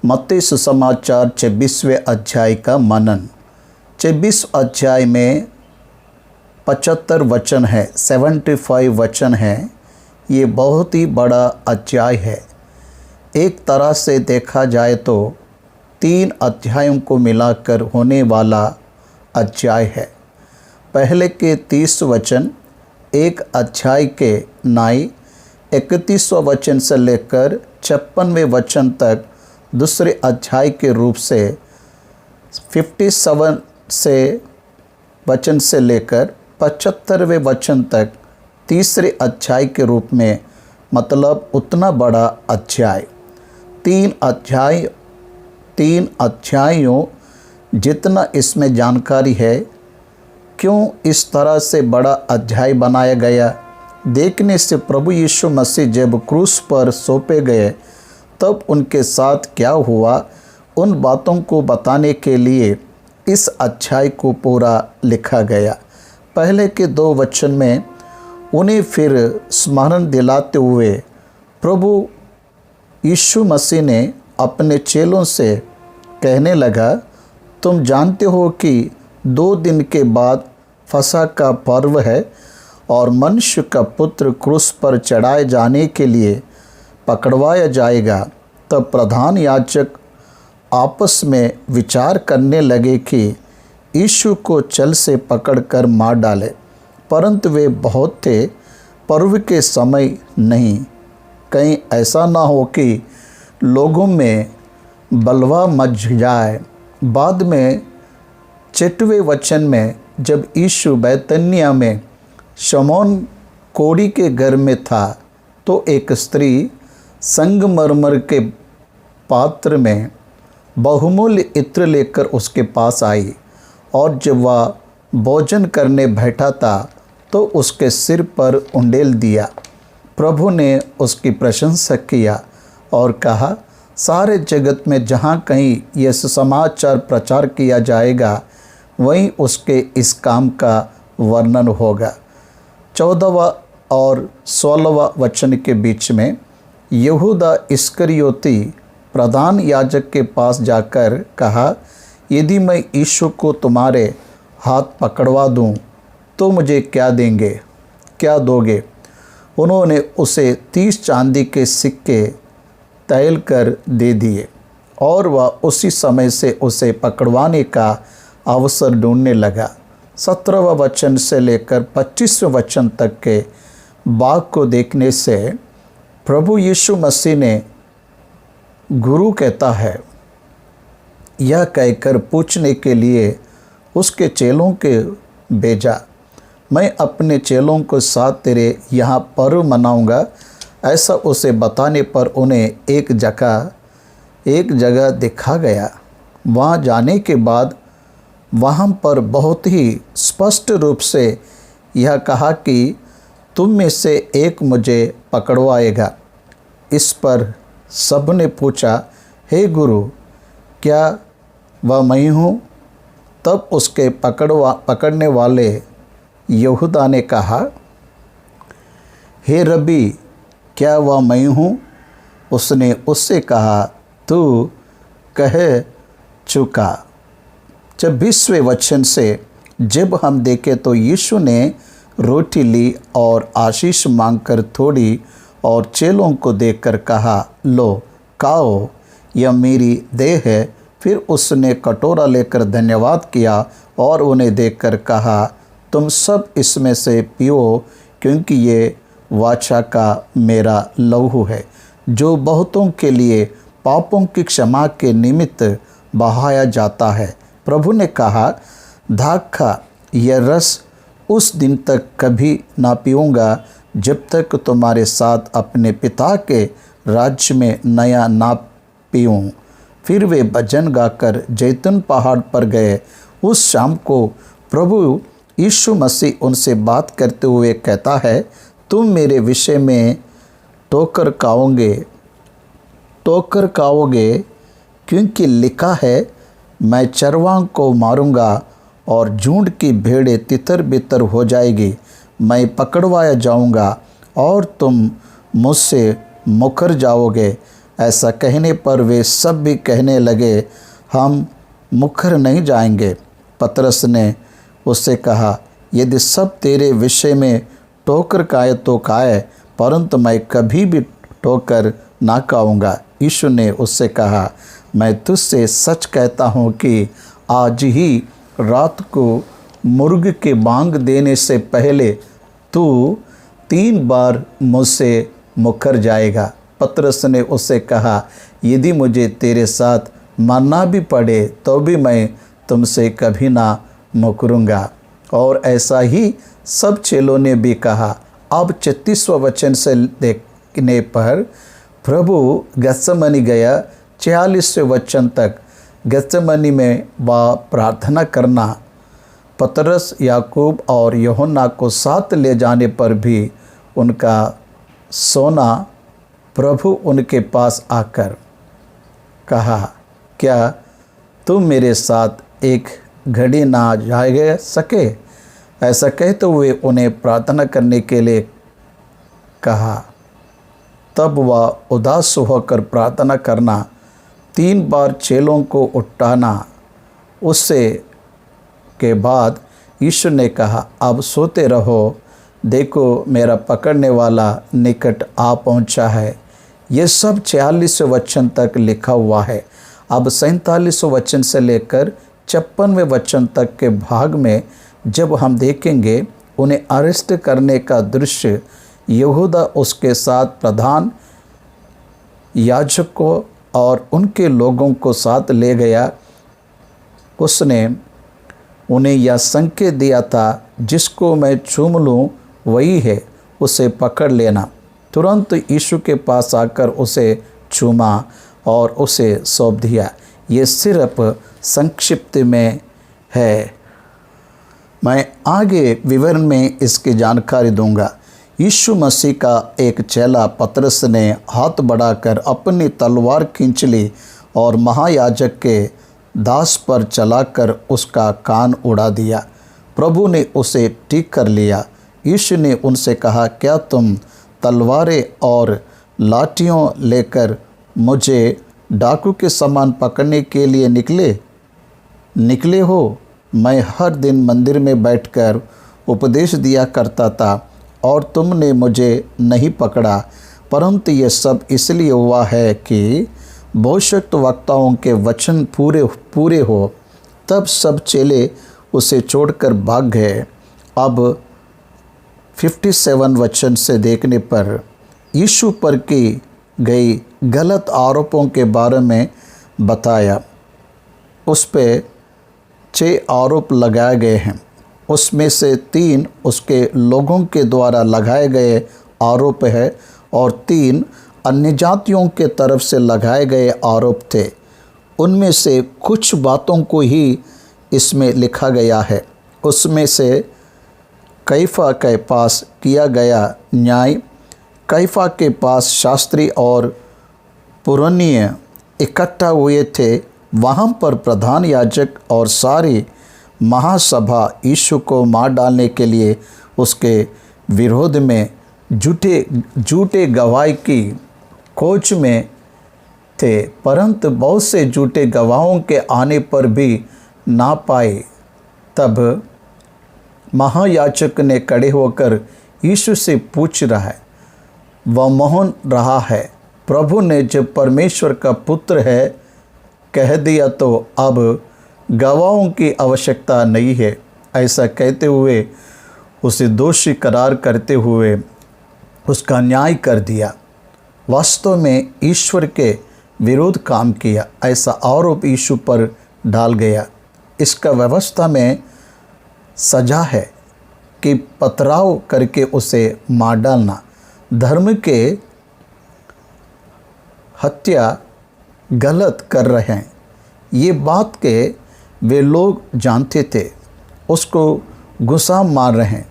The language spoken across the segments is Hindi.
मत्ती सुसमाचार 26वें अध्याय का मनन। 26 अध्याय में 75 वचन है, 75 वचन है। ये बहुत ही बड़ा अध्याय है। एक तरह से देखा जाए तो 3 अध्यायों को मिलाकर होने वाला अध्याय है। पहले के 30 वचन एक अध्याय के 31वां वचन से लेकर 56वें वचन तक दूसरे अध्याय के रूप से 57 से वचन से लेकर 75वें वचन तक तीसरे अध्याय के रूप में, मतलब उतना बड़ा अध्याय। 3 अध्यायों जितना इसमें जानकारी है। क्यों इस तरह से बड़ा अध्याय बनाया गया? देखने से प्रभु यीशु मसीह जब क्रूस पर सौंपे गए तब उनके साथ क्या हुआ, उन बातों को बताने के लिए इस अध्याय को पूरा लिखा गया। पहले के 2 वचन में उन्हें फिर स्मरण दिलाते हुए प्रभु यीशु मसीह ने अपने चेलों से कहने लगा, तुम जानते हो कि 2 दिन के बाद फसह का पर्व है और मनुष्य का पुत्र क्रूस पर चढ़ाए जाने के लिए पकड़वाया जाएगा। तब प्रधान याजक आपस में विचार करने लगे कि यीशु को चल से पकड़कर मार डाले, परंतु वे बहुत थे, पर्व के समय नहीं, कहीं ऐसा ना हो कि लोगों में बलवा मच जाए। बाद में 6वें वचन में जब यीशु बैतनिय्याह में शमौन कोढ़ी के घर में था तो एक स्त्री संगमरमर के पात्र में बहुमूल्य इत्र लेकर उसके पास आई, और जब वह भोजन करने बैठा था तो उसके सिर पर उंडेल दिया। प्रभु ने उसकी प्रशंसा किया और कहा, सारे जगत में जहाँ कहीं यह सुसमाचार प्रचार किया जाएगा वहीं उसके इस काम का वर्णन होगा। 14वां और 16वां वचन के बीच में यहूदा इस्करियोती प्रधान याजक के पास जाकर कहा, यदि मैं यीशु को तुम्हारे हाथ पकड़वा दूं तो मुझे क्या देंगे, क्या दोगे? उन्होंने उसे 30 चांदी के सिक्के तैल कर दे दिए और वह उसी समय से उसे पकड़वाने का अवसर ढूंढने लगा। 17वां वचन से लेकर 25वें वचन तक के भाग को देखने से प्रभु यीशु मसीह ने गुरु कहता है, यह कहकर पूछने के लिए उसके चेलों के भेजा, मैं अपने चेलों के साथ तेरे यहाँ पर्व मनाऊंगा। ऐसा उसे बताने पर उन्हें एक जगह दिखा गया। वहाँ जाने के बाद वहाँ पर बहुत ही स्पष्ट रूप से यह कहा कि तुम में से एक मुझे पकड़वाएगा। इस पर सब ने पूछा, हे गुरु, क्या वह मैं हूँ? तब उसके पकड़ने वाले यहूदा ने कहा, हे रब्बी, क्या वह मैं हूँ? उसने उससे कहा, तू कह चुका। 26वें वचन से जब हम देखें तो यीशु ने रोटी ली और आशीष मांगकर थोड़ी और चेलों को देकर कहा, लो खाओ, यह मेरी देह है। फिर उसने कटोरा लेकर धन्यवाद किया और उन्हें देकर कहा, तुम सब इसमें से पियो, क्योंकि ये वाचा का मेरा लहू है, जो बहुतों के लिए पापों की क्षमा के निमित्त बहाया जाता है। प्रभु ने कहा, दाखा, यह रस उस दिन तक कभी ना पीऊँगा जब तक तुम्हारे साथ अपने पिता के राज्य में नया ना पीऊँ। फिर वे भजन गाकर जैतून पहाड़ पर गए। उस शाम को प्रभु यीशु मसीह उनसे बात करते हुए कहता है, तुम मेरे विषय में ठोकर खाओगे, क्योंकि लिखा है, मैं चरवाहों को मारूंगा और झुंड की भेड़ें तितर बितर हो जाएगी। मैं पकड़वाया जाऊंगा और तुम मुझसे मुकर जाओगे। ऐसा कहने पर वे सब भी कहने लगे, हम मुखर नहीं जाएंगे। पतरस ने उससे कहा, यदि सब तेरे विषय में ठोकर खाए तो खाए, परंतु मैं कभी भी ठोकर ना खाऊंगा। यीशु ने उससे कहा, मैं तुझसे सच कहता हूँ कि आज ही रात को मुर्ग के बांग देने से पहले तू 3 बार मुझसे मुकर जाएगा। पतरस ने उससे कहा, यदि मुझे तेरे साथ मरना भी पड़े तो भी मैं तुमसे कभी ना मुकरूंगा। और ऐसा ही सब चेलों ने भी कहा। अब 36वां वचन से देखने पर प्रभु गत्सेमनी गया। 46वें वचन तक गत्सेमनी में वह प्रार्थना करना। पतरस, याकूब और यूहन्ना को साथ ले जाने पर भी उनका सोना। प्रभु उनके पास आकर कहा, क्या तुम मेरे साथ एक घड़ी ना जा सके? ऐसा कहते हुए उन्हें प्रार्थना करने के लिए कहा। तब वह उदास होकर प्रार्थना करना, 3 बार चेलों को उठाना। उससे के बाद यीशु ने कहा, अब सोते रहो, देखो मेरा पकड़ने वाला निकट आ पहुंचा है। ये सब 46वें वचन तक लिखा हुआ है। अब 47वें वचन से लेकर 56वें वचन तक के भाग में जब हम देखेंगे, उन्हें अरेस्ट करने का दृश्य, यहूदा उसके साथ प्रधान याजकों और उनके लोगों को साथ ले गया। उसने उन्हें यह संकेत दिया था, जिसको मैं चूम लूँ वही है, उसे पकड़ लेना। तुरंत यीशु के पास आकर उसे चूमा और उसे सौंप दिया। ये सिर्फ संक्षिप्त में है, मैं आगे विवरण में इसकी जानकारी दूंगा। यीशु मसीह का एक चेला पतरस ने हाथ बढ़ाकर अपनी तलवार खींच ली और महायाजक के दास पर चलाकर उसका कान उड़ा दिया। प्रभु ने उसे ठीक कर लिया। यीशु ने उनसे कहा, क्या तुम तलवारें और लाठियों लेकर मुझे डाकू के समान पकड़ने के लिए निकले हो? मैं हर दिन मंदिर में बैठकर उपदेश दिया करता था और तुमने मुझे नहीं पकड़ा, परंतु ये सब इसलिए हुआ है कि भविष्यद्वक्ताओं के वचन पूरे हो। तब सब चेले उसे छोड़कर भाग गए। अब 57 वचन से देखने पर यीशु पर की गई गलत आरोपों के बारे में बताया। उस पे 6 आरोप लगाए गए हैं। उसमें से 3 उसके लोगों के द्वारा लगाए गए आरोप है और 3 अन्य जातियों के तरफ से लगाए गए आरोप थे। उनमें से कुछ बातों को ही इसमें लिखा गया है। उसमें से कैफा के पास किया गया न्याय। कैफा के पास शास्त्री और पुरनिय इकट्ठा हुए थे। वहाँ पर प्रधान याजक और सारी महासभा यीशु को मार डालने के लिए उसके विरोध में झूठे गवाही की खोज में थे, परंतु बहुत से झूठे गवाहों के आने पर भी ना पाए। तब महायाजक ने खड़े होकर यीशु से पूछ रहा है, वह मौन रहा है। प्रभु ने जब परमेश्वर का पुत्र है कह दिया तो अब गवाहों की आवश्यकता नहीं है। ऐसा कहते हुए उसे दोषी करार करते हुए उसका न्याय कर दिया। वास्तव में ईश्वर के विरोध काम किया, ऐसा आरोप यीशु पर डाल गया। इसका व्यवस्था में सजा है कि पथराव करके उसे मार डालना। धर्म के हत्या गलत कर रहे हैं, ये बात के वे लोग जानते थे। उसको गुस्सा मार रहे हैं।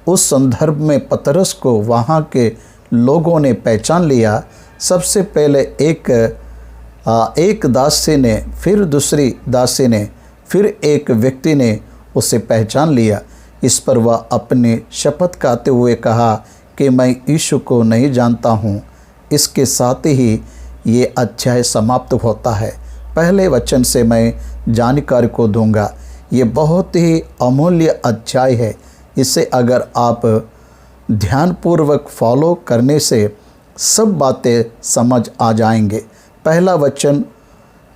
उस संदर्भ में पतरस को वहाँ के लोगों ने पहचान लिया। सबसे पहले एक दासी ने, फिर दूसरी दासी ने, फिर एक व्यक्ति ने उसे पहचान लिया। इस पर वह अपनी शपथ खाते हुए कहा कि मैं यीशु को नहीं जानता हूँ। इसके साथ ही ये अध्याय समाप्त होता है। पहले वचन से मैं जानकारी को दूंगा। ये बहुत ही अमूल्य अध्याय है। इसे अगर आप ध्यानपूर्वक फॉलो करने से सब बातें समझ आ जाएंगे। पहला वचन,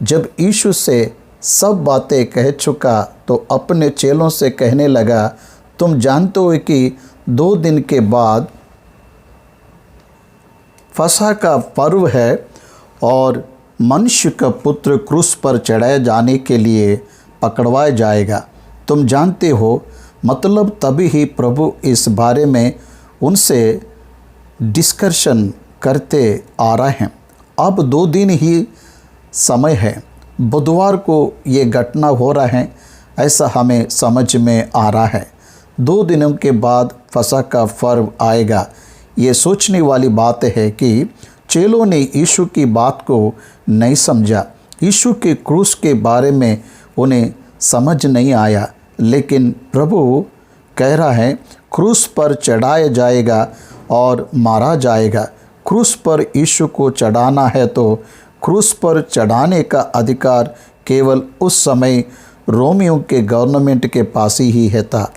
जब यीशु से सब बातें कह चुका तो अपने चेलों से कहने लगा, तुम जानते हो कि 2 दिन के बाद फसह का पर्व है और मनुष्य का पुत्र क्रूस पर चढ़ाए जाने के लिए पकड़वाया जाएगा। तुम जानते हो, मतलब तभी ही प्रभु इस बारे में उनसे डिस्कशन करते आ रहे हैं। अब 2 दिन ही समय है। बुधवार को ये घटना हो रहा है, ऐसा हमें समझ में आ रहा है। 2 दिनों के बाद फसह का पर्व आएगा। ये सोचने वाली बात है कि चेलों ने यीशु की बात को नहीं समझा। यीशु के क्रूस के बारे में उन्हें समझ नहीं आया, लेकिन प्रभु कह रहा है क्रूस पर चढ़ाया जाएगा और मारा जाएगा। क्रूस पर यीशु को चढ़ाना है तो क्रूस पर चढ़ाने का अधिकार केवल उस समय रोमियों के गवर्नमेंट के पास ही है था।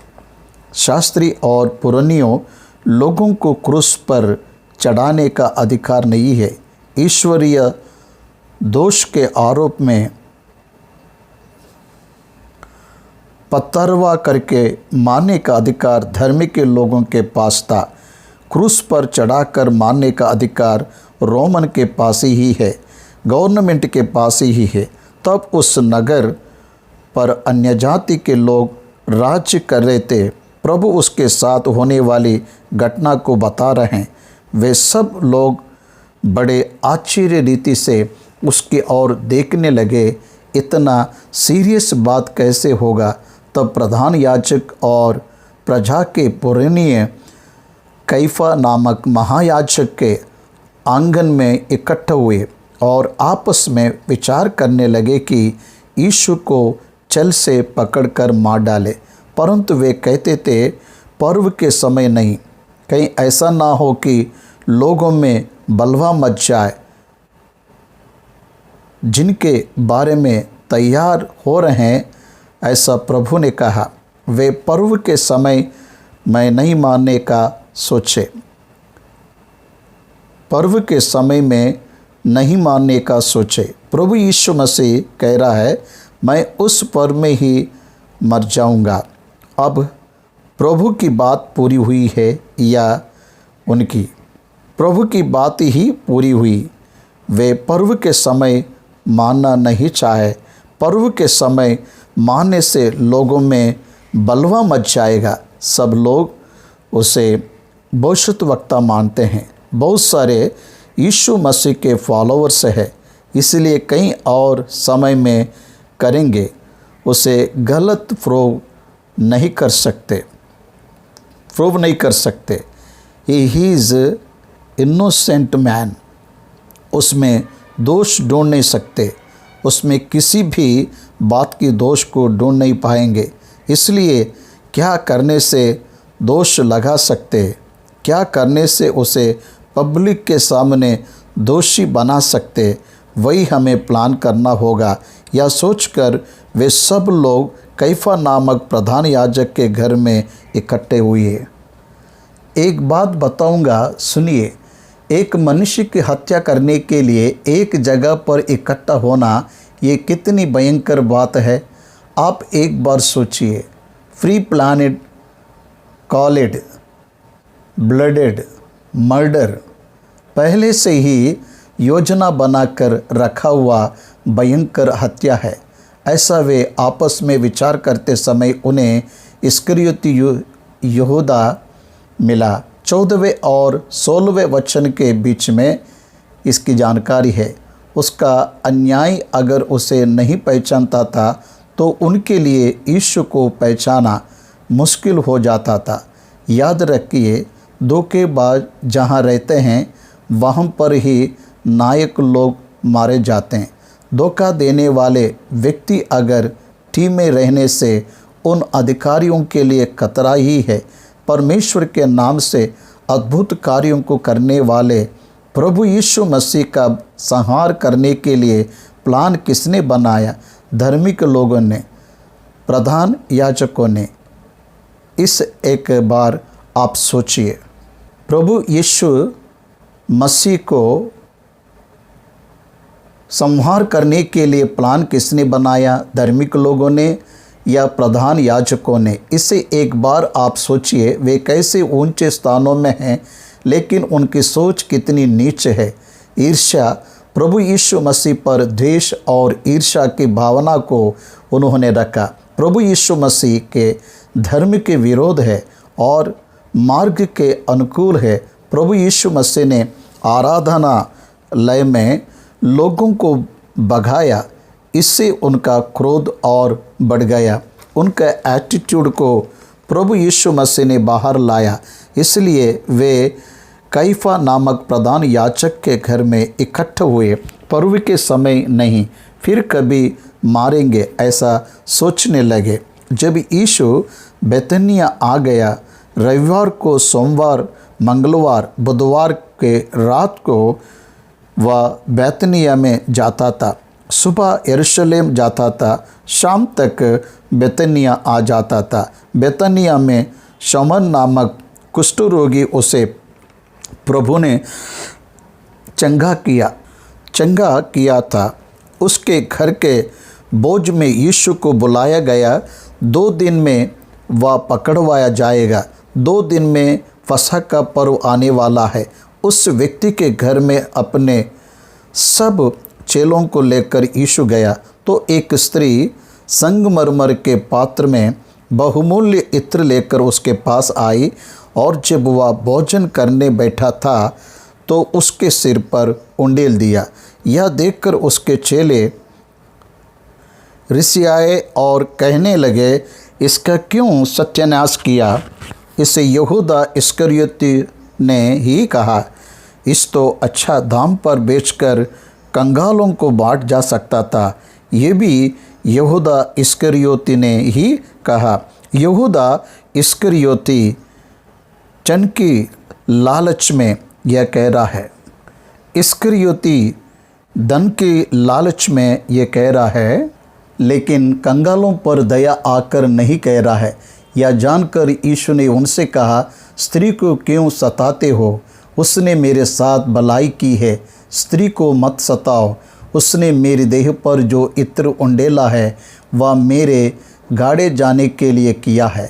शास्त्री और पुरानियों लोगों को क्रूस पर चढ़ाने का अधिकार नहीं है। ईश्वरीय दोष के आरोप में पत्थरवा करके मारने का अधिकार धर्मी के लोगों के पास था। क्रूस पर चढ़ाकर मारने का अधिकार रोमन के पास ही है, गवर्नमेंट के पास ही है। तब उस नगर पर अन्य जाति के लोग राज्य कर रहे थे। प्रभु उसके साथ होने वाली घटना को बता रहे हैं। वे सब लोग बड़े आश्चर्य रीति से उसकी ओर देखने लगे। इतना सीरियस बात कैसे होगा? तब प्रधान याजक और प्रजा के पुरानिये कैफा नामक महायाजक के आंगन में इकट्ठे हुए और आपस में विचार करने लगे कि यीशु को छल से पकड़कर मार डाले। परंतु वे कहते थे, पर्व के समय नहीं, कहीं ऐसा ना हो कि लोगों में बलवा मच जाए। जिनके बारे में तैयार हो रहे हैं, ऐसा प्रभु ने कहा, वे पर्व के समय में नहीं मानने का सोचे। पर्व के समय में नहीं मानने का सोचे। प्रभु यीशु मसीह कह रहा है, मैं उस पर्व में ही मर जाऊंगा। अब प्रभु की बात पूरी हुई है या उनकी? प्रभु की बात ही पूरी हुई। वे पर्व के समय मानना नहीं चाहे। पर्व के समय मानने से लोगों में बलवा मच जाएगा। सब लोग उसे भविष्यद्वक्ता मानते हैं। बहुत सारे यीशु मसीह के फॉलोअर्स हैं, इसलिए कहीं और समय में करेंगे। उसे गलत प्रूव नहीं कर सकते। He is innocent man. उसमें दोष ढूंढ नहीं सकते। उसमें किसी भी बात की दोष को ढूंढ नहीं पाएंगे। इसलिए क्या करने से दोष लगा सकते, क्या करने से उसे पब्लिक के सामने दोषी बना सकते, वही हमें प्लान करना होगा। यह सोचकर वे सब लोग कैफा नामक प्रधान याजक के घर में इकट्ठे हुए। एक बात बताऊंगा, सुनिए। एक मनुष्य की हत्या करने के लिए एक जगह पर इकट्ठा होना, ये कितनी भयंकर बात है। आप एक बार सोचिए। फ्री प्लानेड कॉलेड ब्लडेड मर्डर, पहले से ही योजना बनाकर रखा हुआ भयंकर हत्या है। ऐसा वे आपस में विचार करते समय उन्हें इस्करियोती यहूदा मिला। 14वें और 16वें वचन के बीच में इसकी जानकारी है। उसका अन्याय अगर उसे नहीं पहचानता था तो उनके लिए यीशु को पहचाना मुश्किल हो जाता था। याद रखिए, धोखेबाज जहाँ रहते हैं वहाँ पर ही नायक लोग मारे जाते हैं। धोखा देने वाले व्यक्ति अगर टीम में रहने से उन अधिकारियों के लिए खतरा ही है। परमेश्वर के नाम से अद्भुत कार्यों को करने वाले प्रभु यीशु मसीह का संहार करने के लिए प्लान किसने बनाया? धार्मिक लोगों ने, प्रधान याजकों ने। इस एक बार आप सोचिए, प्रभु यीशु मसीह को संहार करने के लिए प्लान किसने बनाया? धार्मिक लोगों ने या प्रधान याजकों ने? इसे एक बार आप सोचिए, वे कैसे ऊंचे स्थानों में हैं, लेकिन उनकी सोच कितनी नीच है। ईर्ष्या, प्रभु यीशु मसीह पर द्वेष और ईर्ष्या की भावना को उन्होंने रखा। प्रभु यीशु मसीह के धर्म के विरोध है और मार्ग के अनुकूल है। प्रभु यीशु मसीह ने आराधनालय में लोगों को भगाया, इससे उनका क्रोध और बढ़ गया। उनका एटीट्यूड को प्रभु यीशु मसीह ने बाहर लाया, इसलिए वे कैफा नामक प्रधान याजक के घर में इकट्ठे हुए। पर्व के समय नहीं, फिर कभी मारेंगे, ऐसा सोचने लगे। जब यीशु बेतनिया आ गया, रविवार को, सोमवार, मंगलवार, बुधवार के रात को वह बेतनिया में जाता था। सुबह यरूशलेम जाता था, शाम तक बेतनिया आ जाता था। बेतनिया में शमन नामक कुष्ठ रोगी उसे प्रभु ने चंगा किया था। उसके घर के बोझ में यीशु को बुलाया गया। 2 दिन में वह पकड़वाया जाएगा। 2 दिन में फसह का पर्व आने वाला है। उस व्यक्ति के घर में अपने सब चेलों को लेकर यीशु गया तो एक स्त्री संगमरमर के पात्र में बहुमूल्य इत्र लेकर उसके पास आई, और जब वह भोजन करने बैठा था तो उसके सिर पर उंडेल दिया। यह देखकर उसके चेले रिसियाए और कहने लगे, इसका क्यों सत्यानाश किया? इसे यहूदा इस्करियोती ने ही कहा। इस तो अच्छा दाम पर बेचकर कंगालों को बांट जा सकता था। ये भी यहूदा इस्करियोती ने ही कहा। यहूदा इस्करियोती चन की लालच में यह कह रहा है। इस्करियोती धन की लालच में यह कह रहा है, लेकिन कंगालों पर दया आकर नहीं कह रहा है। यह जानकर यीशु ने उनसे कहा, स्त्री को क्यों सताते हो? उसने मेरे साथ भलाई की है। स्त्री को मत सताओ। उसने मेरे देह पर जो इत्र उंडेला है वह मेरे गाड़े जाने के लिए किया है।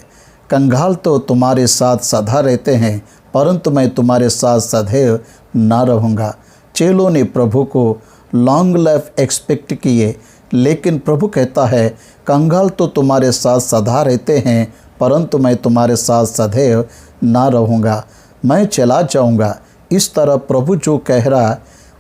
कंगाल तो तुम्हारे साथ सदा रहते हैं, परंतु मैं तुम्हारे साथ सदैव ना रहूँगा। चेलों ने प्रभु को लॉन्ग लाइफ एक्सपेक्ट किए, लेकिन प्रभु कहता है, कंगाल तो तुम्हारे साथ सदा रहते हैं, परंतु मैं तुम्हारे साथ सदैव ना रहूँगा, मैं चला जाऊँगा। इस तरह प्रभु जो कह रहा,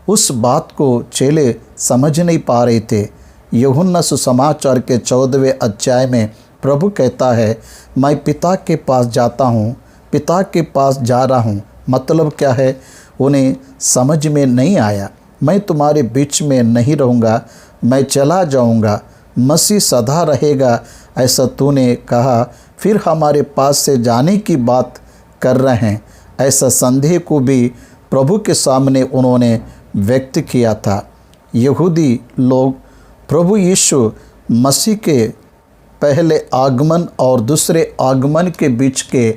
उस बात को चेले समझ नहीं पा रहे थे। यूहन्ना सुसमाचार के 14वें अध्याय में प्रभु कहता है, मैं पिता के पास जाता हूँ, पिता के पास जा रहा हूँ। मतलब क्या है? उन्हें समझ में नहीं आया। मैं तुम्हारे बीच में नहीं रहूँगा, मैं चला जाऊँगा। मसीह सदा रहेगा ऐसा तूने कहा, फिर हमारे पास से जाने की बात कर रहे हैं। ऐसा संदेह को भी प्रभु के सामने उन्होंने व्यक्त किया था। यहूदी लोग प्रभु यीशु मसीह के पहले आगमन और दूसरे आगमन के बीच के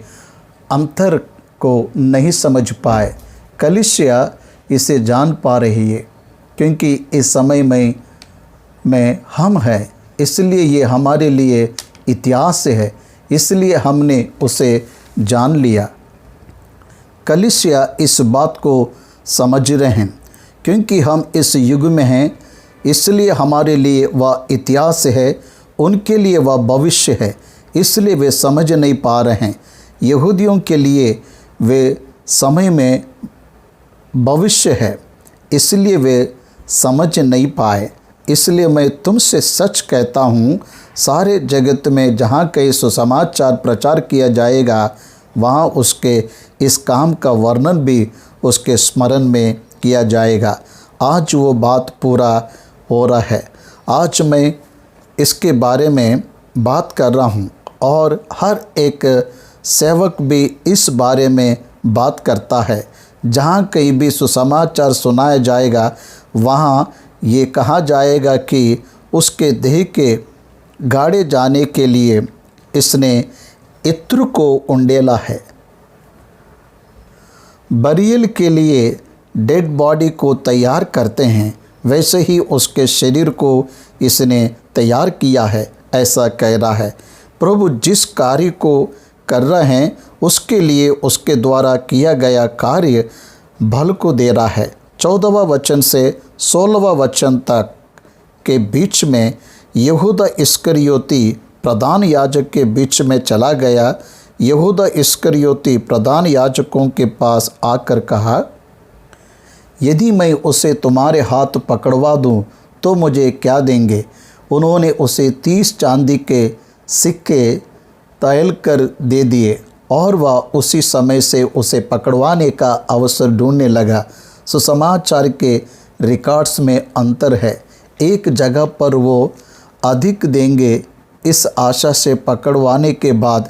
अंतर को नहीं समझ पाए। कलीसिया इसे जान पा रही है, क्योंकि इस समय में हम हैं, इसलिए ये हमारे लिए इतिहास है, इसलिए हमने उसे जान लिया। कलीसिया इस बात को समझ रहे हैं, क्योंकि हम इस युग में हैं, इसलिए हमारे लिए वह इतिहास है, उनके लिए वह भविष्य है, इसलिए वे समझ नहीं पा रहे हैं। यहूदियों के लिए वे समय में भविष्य है, इसलिए वे समझ नहीं पाए। इसलिए मैं तुमसे सच कहता हूँ, सारे जगत में जहाँ कहीं सुसमाचार प्रचार किया जाएगा, वहाँ उसके इस काम का वर्णन भी उसके स्मरण में किया जाएगा। आज वो बात पूरा हो रहा है। आज मैं इसके बारे में बात कर रहा हूँ और हर एक सेवक भी इस बारे में बात करता है। जहाँ कहीं भी सुसमाचार सुनाया जाएगा वहाँ ये कहा जाएगा कि उसके देह के गाड़े जाने के लिए इसने इत्र को उंडेला है। बरियल के लिए डेड बॉडी को तैयार करते हैं, वैसे ही उसके शरीर को इसने तैयार किया है, ऐसा कह रहा है। प्रभु जिस कार्य को कर रहे हैं उसके लिए उसके द्वारा किया गया कार्य भल को दे रहा है। 14वां वचन से 16वां वचन तक के बीच में यहूदा इस्करियोती प्रधान याजक के बीच में चला गया। यहूदा इस्करियोती प्रधान याजकों के पास आकर कहा, यदि मैं उसे तुम्हारे हाथ पकड़वा दूं तो मुझे क्या देंगे? उन्होंने उसे 30 चांदी के सिक्के तैल कर दे दिए और वह उसी समय से उसे पकड़वाने का अवसर ढूंढने लगा। सुसमाचार के रिकॉर्ड्स में अंतर है। एक जगह पर वो अधिक देंगे इस आशा से पकड़वाने के बाद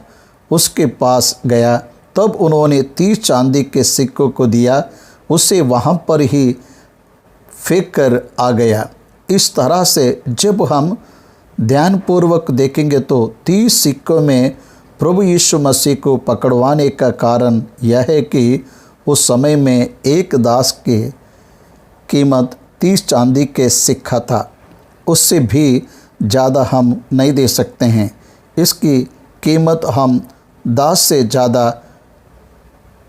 उसके पास गया, तब उन्होंने 30 चांदी के सिक्कों को दिया, उसे वहाँ पर ही फेंक कर आ गया। इस तरह से जब हम ध्यानपूर्वक देखेंगे तो 30 सिक्कों में प्रभु यीशु मसीह को पकड़वाने का कारण यह है कि उस समय में एक दास की कीमत 30 चांदी के सिक्का था। उससे भी ज़्यादा हम नहीं दे सकते हैं। इसकी कीमत हम दास से ज़्यादा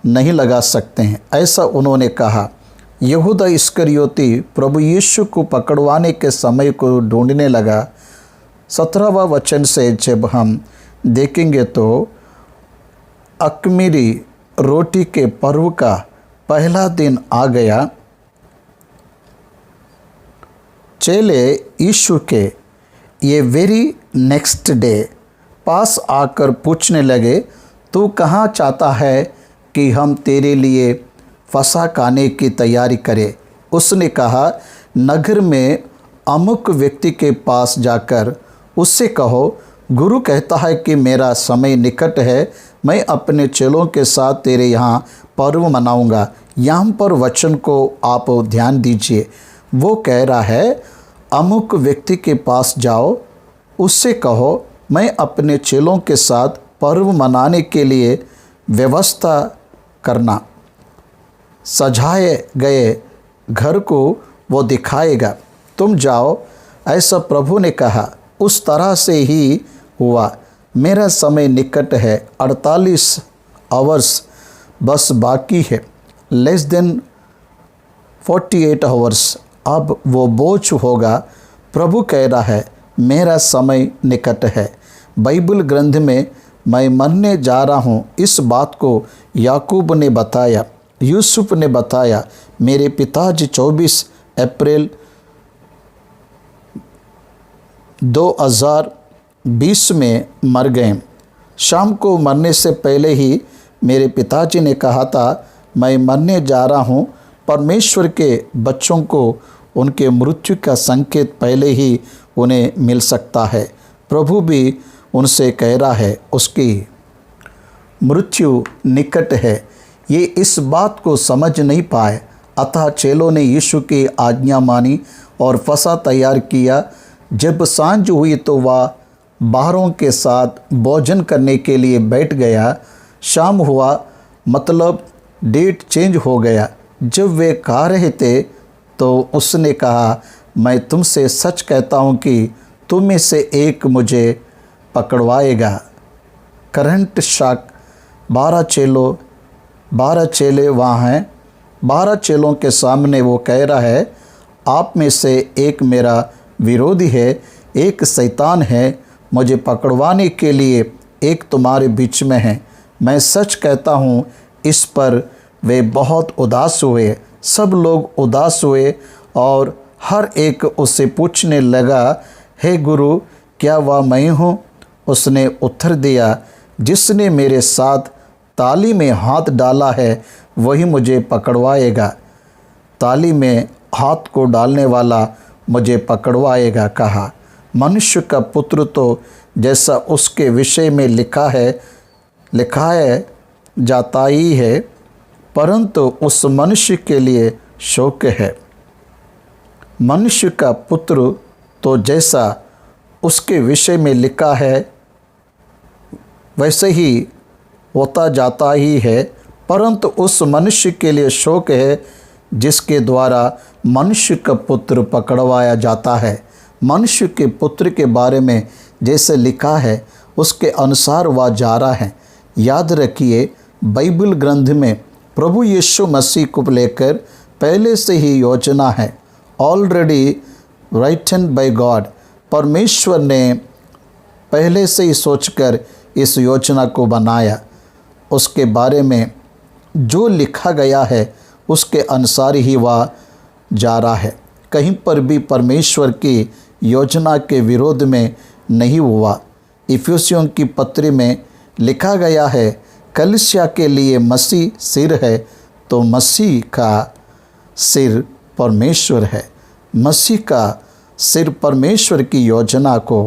नहीं लगा सकते हैं, ऐसा उन्होंने कहा। यहूदा इस्करियोती प्रभु यीशु को पकड़वाने के समय को ढूंढने लगा। 17वां वचन से जब हम देखेंगे तो अख़मीरी रोटी के पर्व का पहला दिन आ गया। चेले यीशु के ये वेरी नेक्स्ट डे पास आकर पूछने लगे, तू कहाँ चाहता है कि हम तेरे लिए फसह खाने की तैयारी करें? उसने कहा, नगर में अमुक व्यक्ति के पास जाकर उससे कहो, गुरु कहता है कि मेरा समय निकट है, मैं अपने चेलों के साथ तेरे यहाँ पर्व मनाऊंगा। यहाँ पर वचन को आप ध्यान दीजिए। वो कह रहा है, अमुक व्यक्ति के पास जाओ, उससे कहो मैं अपने चेलों के साथ पर्व मनाने के लिए व्यवस्था करना। सजाए गए घर को वो दिखाएगा, तुम जाओ, ऐसा प्रभु ने कहा। उस तरह से ही हुआ। मेरा समय निकट है, 48 आवर्स बस बाकी है, लेस देन 48 आवर्स। अब वो बोझ होगा। प्रभु कह रहा है, मेरा समय निकट है। बाइबल ग्रंथ में मैं मरने जा रहा हूँ, इस बात को याकूब ने बताया, यूसुफ ने बताया। मेरे पिताजी 24 अप्रैल 2020 में मर गए। शाम को मरने से पहले ही मेरे पिताजी ने कहा था, मैं मरने जा रहा हूँ। परमेश्वर के बच्चों को उनके मृत्यु का संकेत पहले ही उन्हें मिल सकता है। प्रभु भी उनसे कह रहा है, उसकी मृत्यु निकट है। ये इस बात को समझ नहीं पाए, अतः चेलों ने यीशु की आज्ञा मानी और फसह तैयार किया। जब सांझ हुई तो वह बाहरों के साथ भोजन करने के लिए बैठ गया। शाम हुआ, मतलब डेट चेंज हो गया। जब वे खा रहे थे तो उसने कहा, मैं तुमसे सच कहता हूँ कि तुम में से एक मुझे पकड़वाएगा। करंट शक 12 चेले वहाँ हैं। 12 चेलों के सामने वो कह रहा है, आप में से एक मेरा विरोधी है, एक शैतान है, मुझे पकड़वाने के लिए एक तुम्हारे बीच में है। मैं सच कहता हूँ। इस पर वे बहुत उदास हुए। सब लोग उदास हुए और हर एक उससे पूछने लगा, हे गुरु, क्या वह मैं हूँ? उसने उत्तर दिया, जिसने मेरे साथ ताली में हाथ डाला है वही मुझे पकड़वाएगा। ताली में हाथ को डालने वाला मुझे पकड़वाएगा। कहा, मनुष्य का पुत्र तो जैसा उसके विषय में लिखा है जाता ही है, परंतु उस मनुष्य के लिए शोक है। मनुष्य का पुत्र तो जैसा उसके विषय में लिखा है वैसे ही होता जाता ही है, परंतु उस मनुष्य के लिए शोक है जिसके द्वारा मनुष्य का पुत्र पकड़वाया जाता है। मनुष्य के पुत्र के बारे में जैसे लिखा है उसके अनुसार वह जा रहा है। याद रखिए, बाइबल ग्रंथ में प्रभु यीशु मसीह को लेकर पहले से ही योजना है, ऑलरेडी राइटन बाय गॉड। परमेश्वर ने पहले से ही सोचकर इस योजना को बनाया। उसके बारे में जो लिखा गया है उसके अनुसार ही वह जा रहा है। कहीं पर भी परमेश्वर की योजना के विरोध में नहीं हुआ। इफिसियों की पत्री में लिखा गया है, कलीसिया के लिए मसीह सिर है तो मसीह का सिर परमेश्वर है। मसीह का सिर परमेश्वर की योजना को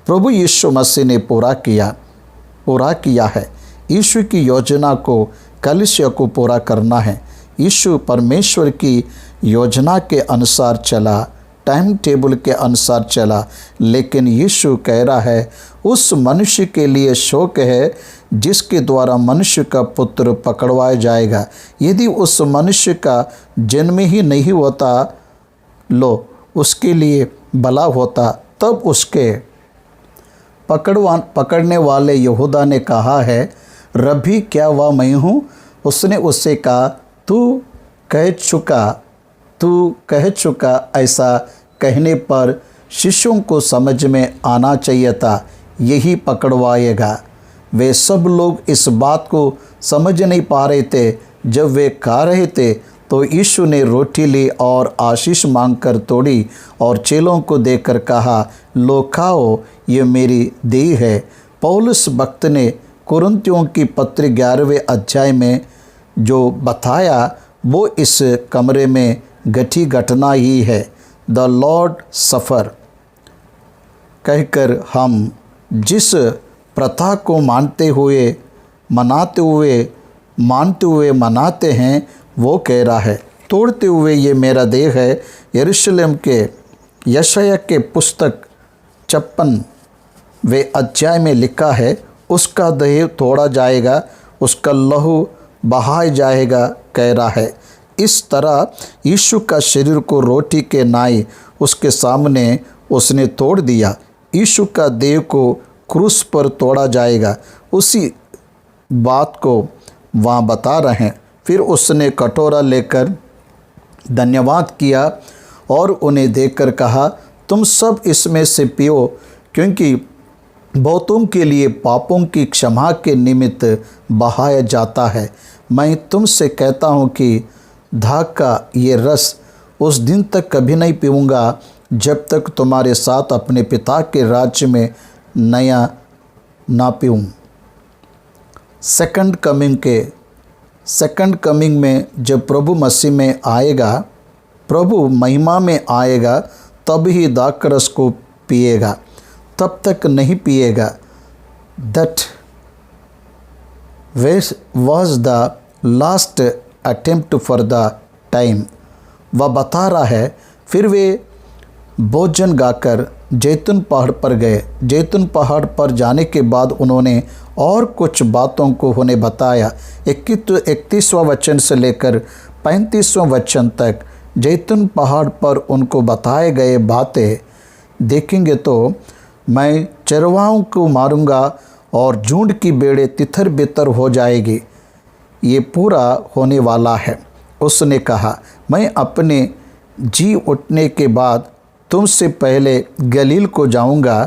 प्रभु यीशु मसीह ने पूरा किया है। यीशु की योजना को कलीसिया को पूरा करना है। यीशु परमेश्वर की योजना के अनुसार चला, टाइम टेबल के अनुसार चला, लेकिन यीशु कह रहा है उस मनुष्य के लिए शोक है जिसके द्वारा मनुष्य का पुत्र पकड़वाया जाएगा। यदि उस मनुष्य का जन्म ही नहीं होता, उसके लिए भला होता, तब उसके पकड़ने वाले यहूदा ने कहा है, रब्बी क्या वह मैं हूँ? उसने उससे कहा, तू कह चुका। ऐसा कहने पर शिष्यों को समझ में आना चाहिए था, यही पकड़वाएगा। वे सब लोग इस बात को समझ नहीं पा रहे थे। जब वे खा रहे थे तो यीशु ने रोटी ली और आशीष मांगकर तोड़ी और चेलों को देकर कहा, लो खाओ, ये मेरी देह है। पौलुस भक्त ने कुरिन्थियों की पत्री 11वें अध्याय में जो बताया वो इस कमरे में घटी घटना ही है। द लॉर्ड सफ़र कहकर हम जिस प्रथा को मानते हुए मनाते हैं वो कह रहा है, तोड़ते हुए ये मेरा देह है। यरूशलेम के यशायाह के पुस्तक 56वें अध्याय में लिखा है, उसका देह तोड़ा जाएगा, उसका लहू बहाया जाएगा, कह रहा है। इस तरह यीशु का शरीर को रोटी के नाई उसके सामने उसने तोड़ दिया। यीशु का देह को क्रूस पर तोड़ा जाएगा, उसी बात को वहाँ बता रहे हैं। फिर उसने कटोरा लेकर धन्यवाद किया और उन्हें देकर कहा, तुम सब इसमें से पियो, क्योंकि बहुतों के लिए पापों की क्षमा के निमित्त बहाया जाता है। मैं तुमसे कहता हूँ कि दाख का ये रस उस दिन तक कभी नहीं पीऊँगा जब तक तुम्हारे साथ अपने पिता के राज्य में नया ना पीऊँ। सेकंड कमिंग में जब प्रभु मसीह में आएगा, प्रभु महिमा में आएगा, तब ही दाख रस को पिएगा, तब तक नहीं पिएगा। That was the last attempt for the time. वह बता रहा है। फिर वे भोजन गाकर जैतून पहाड़ पर गए। जैतून पहाड़ पर जाने के बाद उन्होंने और कुछ बातों को उन्हें बताया। 31वां वचन से लेकर 35वां वचन तक जैतून पहाड़ पर उनको बताए गए बातें देखेंगे तो मैं चरवाहों को मारूंगा और झुंड की भेड़ें तितर बितर हो जाएगी, ये पूरा होने वाला है। उसने कहा, मैं अपने जी उठने के बाद तुमसे पहले गलील को जाऊंगा।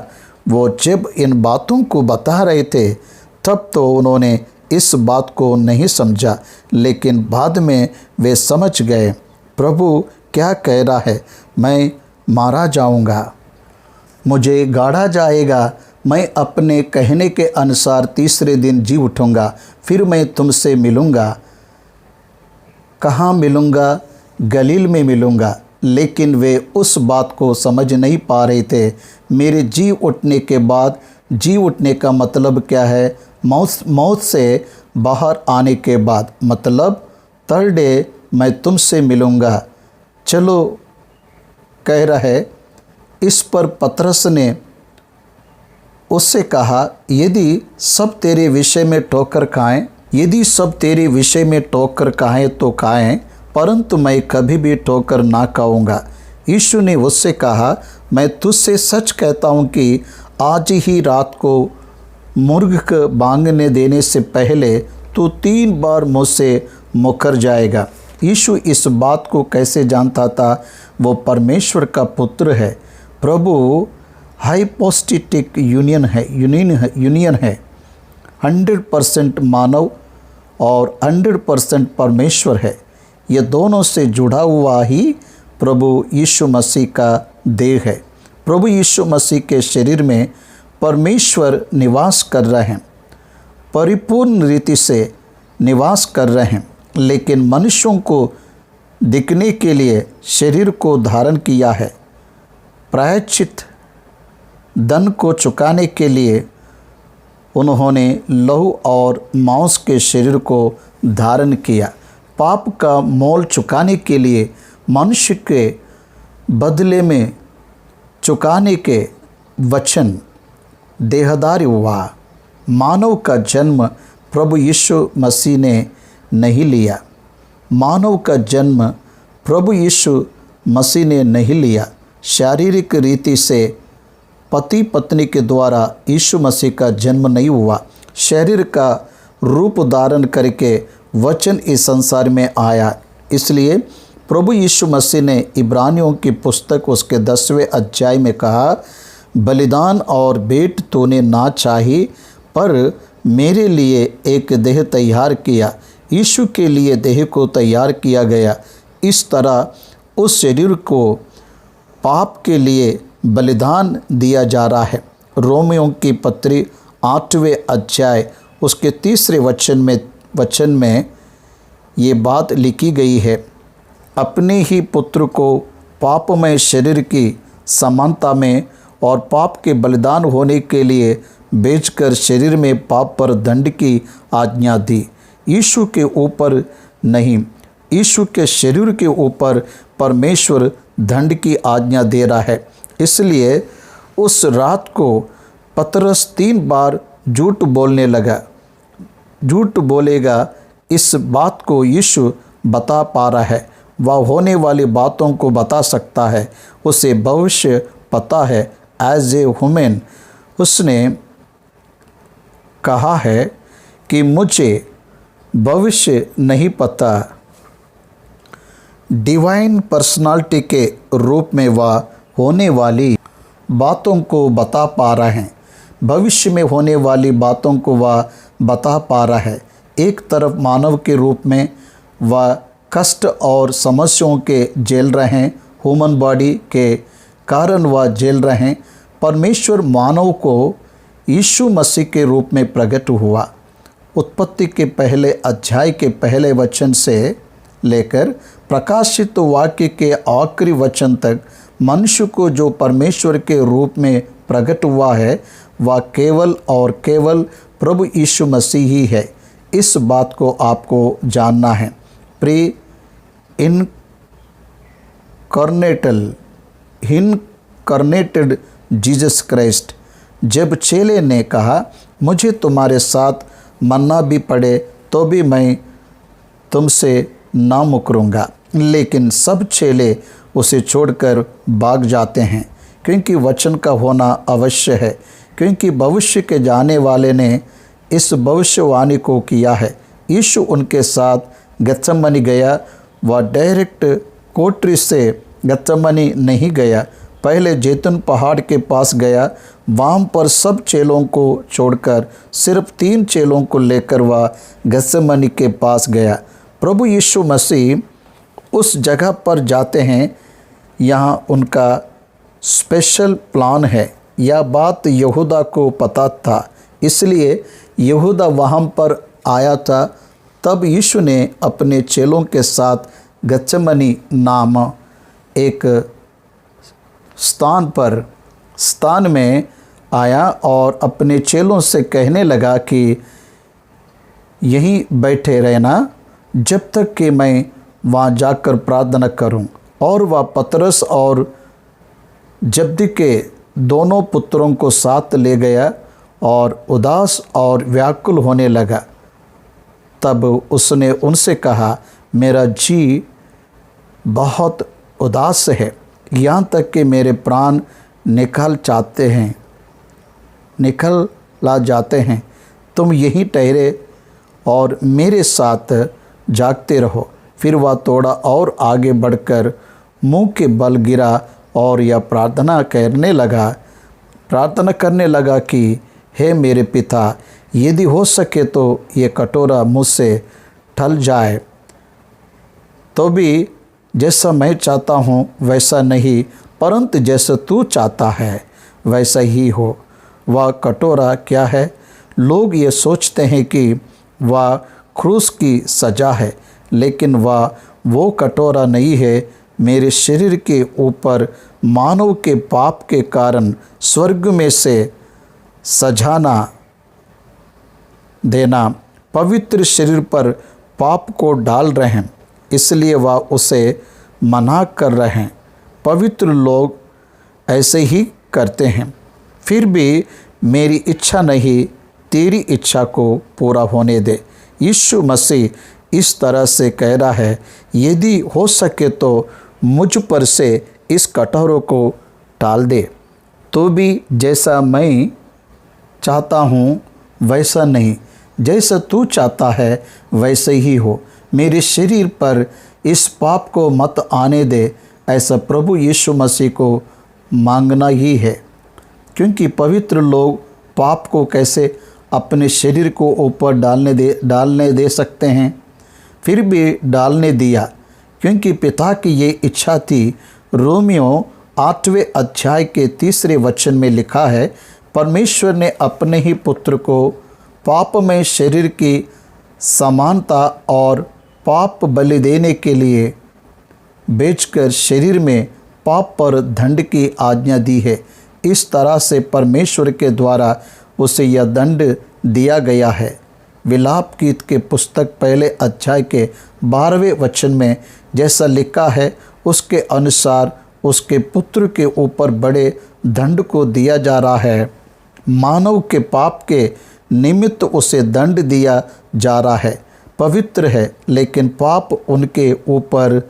वो जब इन बातों को बता रहे थे तब तो उन्होंने इस बात को नहीं समझा, लेकिन बाद में वे समझ गए। प्रभु क्या कह रहा है, मैं मारा जाऊंगा, मुझे गाड़ा जाएगा, मैं अपने कहने के अनुसार तीसरे दिन जी उठूंगा, फिर मैं तुमसे मिलूंगा। कहाँ मिलूंगा? गलील में मिलूंगा। लेकिन वे उस बात को समझ नहीं पा रहे थे। मेरे जी उठने के बाद, जी उठने का मतलब क्या है? मौत से बाहर आने के बाद, मतलब थर्ड डे मैं तुमसे मिलूँगा, चलो कह रहे। इस पर पतरस ने उससे कहा, यदि सब तेरे विषय में ठोकर खाएं, यदि सब तेरे विषय में ठोकर खाएं तो खाएं, परंतु मैं कभी भी ठोकर ना खाऊंगा। यीशु ने उससे कहा, मैं तुझसे सच कहता हूँ कि आज ही रात को मुर्ग को बांगने देने से पहले तू 3 बार मुझसे मुकर जाएगा। यीशु इस बात को कैसे जानता था? वो परमेश्वर का पुत्र है। प्रभु हाइपोस्टेटिक यूनियन है 100% मानव और 100% परमेश्वर है। ये दोनों से जुड़ा हुआ ही प्रभु यीशु मसीह का देह है। प्रभु यीशु मसीह के शरीर में परमेश्वर निवास कर रहे हैं, परिपूर्ण रीति से निवास कर रहे हैं, लेकिन मनुष्यों को दिखने के लिए शरीर को धारण किया है। प्रायश्चित धन को चुकाने के लिए उन्होंने लहू और मांस के शरीर को धारण किया। पाप का मोल चुकाने के लिए मनुष्य के बदले में चुकाने के वचन देहधारी हुआ। मानव का जन्म प्रभु यीशु मसीह ने नहीं लिया। मानव का जन्म प्रभु यीशु मसीह ने नहीं लिया। शारीरिक रीति से पति पत्नी के द्वारा यीशु मसीह का जन्म नहीं हुआ। शरीर का रूप धारण करके वचन इस संसार में आया। इसलिए प्रभु यीशु मसीह ने इब्रानियों की पुस्तक उसके 10वें अध्याय में कहा, बलिदान और भेंट तूने ना चाही, पर मेरे लिए एक देह तैयार किया। यीशु के लिए देह को तैयार किया गया। इस तरह उस शरीर को पाप के लिए बलिदान दिया जा रहा है। रोमियों की पत्री 8वें अध्याय उसके 3 वचन में ये बात लिखी गई है, अपने ही पुत्र को पापमय शरीर की समानता में और पाप के बलिदान होने के लिए भेजकर शरीर में पाप पर दंड की आज्ञा दी। यीशु के ऊपर नहीं, यीशु के शरीर के ऊपर परमेश्वर दंड की आज्ञा दे रहा है। इसलिए उस रात को पतरस 3 बार झूठ बोलने लगा। झूठ बोलेगा, इस बात को यीशु बता पा रहा है। वह होने वाली बातों को बता सकता है, उसे भविष्य पता है। एज ए ह्यूमन उसने कहा है कि मुझे भविष्य नहीं पता। डिवाइन पर्सनालिटी के रूप में वह होने वाली बातों को बता पा रहा है। भविष्य में होने वाली बातों को वह बता पा रहा है। एक तरफ मानव के रूप में वह कष्ट और समस्याओं के झेल रहे हैं, ह्यूमन बॉडी के कारण वह झेल रहे हैं। परमेश्वर मानव को यीशु मसीह के रूप में प्रकट हुआ। उत्पत्ति के पहले अध्याय के पहले वचन से लेकर प्रकाशित वाक्य के आखिरी वचन तक मनुष्य को जो परमेश्वर के रूप में प्रकट हुआ है, वह केवल और केवल प्रभु यीशु मसीह ही है। इस बात को आपको जानना है। Pre incarnated Jesus Christ. जब चेले ने कहा, मुझे तुम्हारे साथ मरना भी पड़े तो भी मैं तुमसे ना मुकरूंगा, लेकिन सब चेले उसे छोड़कर भाग जाते हैं, क्योंकि वचन का होना अवश्य है, क्योंकि भविष्य के जाने वाले ने इस भविष्यवाणी को किया है। यीशु उनके साथ गत्समनी गया। वह डायरेक्ट कोठरी से गत्समनी नहीं गया, पहले जैतून पहाड़ के पास गया। वहाँ पर सब चेलों को छोड़कर सिर्फ 3 चेलों को लेकर वह गत्समनी के पास गया। प्रभु यीशु मसीह उस जगह पर जाते हैं, यहाँ उनका स्पेशल प्लान है। यह बात यहूदा को पता था, इसलिए यहूदा वहाँ पर आया था। तब यीशु ने अपने चेलों के साथ गत्समनी नाम एक स्थान में आया और अपने चेलों से कहने लगा कि यहीं बैठे रहना, जब तक कि मैं वहाँ जाकर प्रार्थना करूं। और वह पतरस और जब्दी के दोनों पुत्रों को साथ ले गया और उदास और व्याकुल होने लगा। तब उसने उनसे कहा, मेरा जी बहुत उदास है, यहाँ तक कि मेरे प्राण निकल ला जाते हैं। तुम यहीं ठहरे और मेरे साथ जागते रहो। फिर वह थोड़ा और आगे बढ़कर मुंह के बल गिरा और यह प्रार्थना करने लगा कि हे मेरे पिता, यदि हो सके तो ये कटोरा मुझसे टल जाए, तो भी जैसा मैं चाहता हूँ वैसा नहीं, परंतु जैसा तू चाहता है वैसा ही हो। वह कटोरा क्या है? लोग ये सोचते हैं कि वह क्रूस की सज़ा है, लेकिन वह वो कटोरा नहीं है। मेरे शरीर के ऊपर मानव के पाप के कारण स्वर्ग में से सजाना देना, पवित्र शरीर पर पाप को डाल रहे हैं, इसलिए वह उसे मना कर रहे हैं। पवित्र लोग ऐसे ही करते हैं। फिर भी मेरी इच्छा नहीं, तेरी इच्छा को पूरा होने दे। यीशु मसीह इस तरह से कह रहा है, यदि हो सके तो मुझ पर से इस कटोरे को टाल दे, तो भी जैसा मैं चाहता हूँ वैसा नहीं, जैसा तू चाहता है वैसे ही हो। मेरे शरीर पर इस पाप को मत आने दे। ऐसा प्रभु यीशु मसीह को मांगना ही है, क्योंकि पवित्र लोग पाप को कैसे अपने शरीर को ऊपर डालने दे सकते हैं। फिर भी डालने दिया, क्योंकि पिता की ये इच्छा थी। रोमियो 8वें अध्याय के 3 वचन में लिखा है, परमेश्वर ने अपने ही पुत्र को पाप में शरीर की समानता और पाप बलि देने के लिए बेचकर शरीर में पाप पर दंड की आज्ञा दी है। इस तरह से परमेश्वर के द्वारा उसे यह दंड दिया गया है। विलाप गीत के पुस्तक 1 अध्याय के 12वें वचन में जैसा लिखा है, उसके अनुसार उसके पुत्र के ऊपर बड़े दंड को दिया जा रहा है। मानव के पाप के निमित्त उसे दंड दिया जा रहा है। पवित्र है, लेकिन पाप उनके ऊपर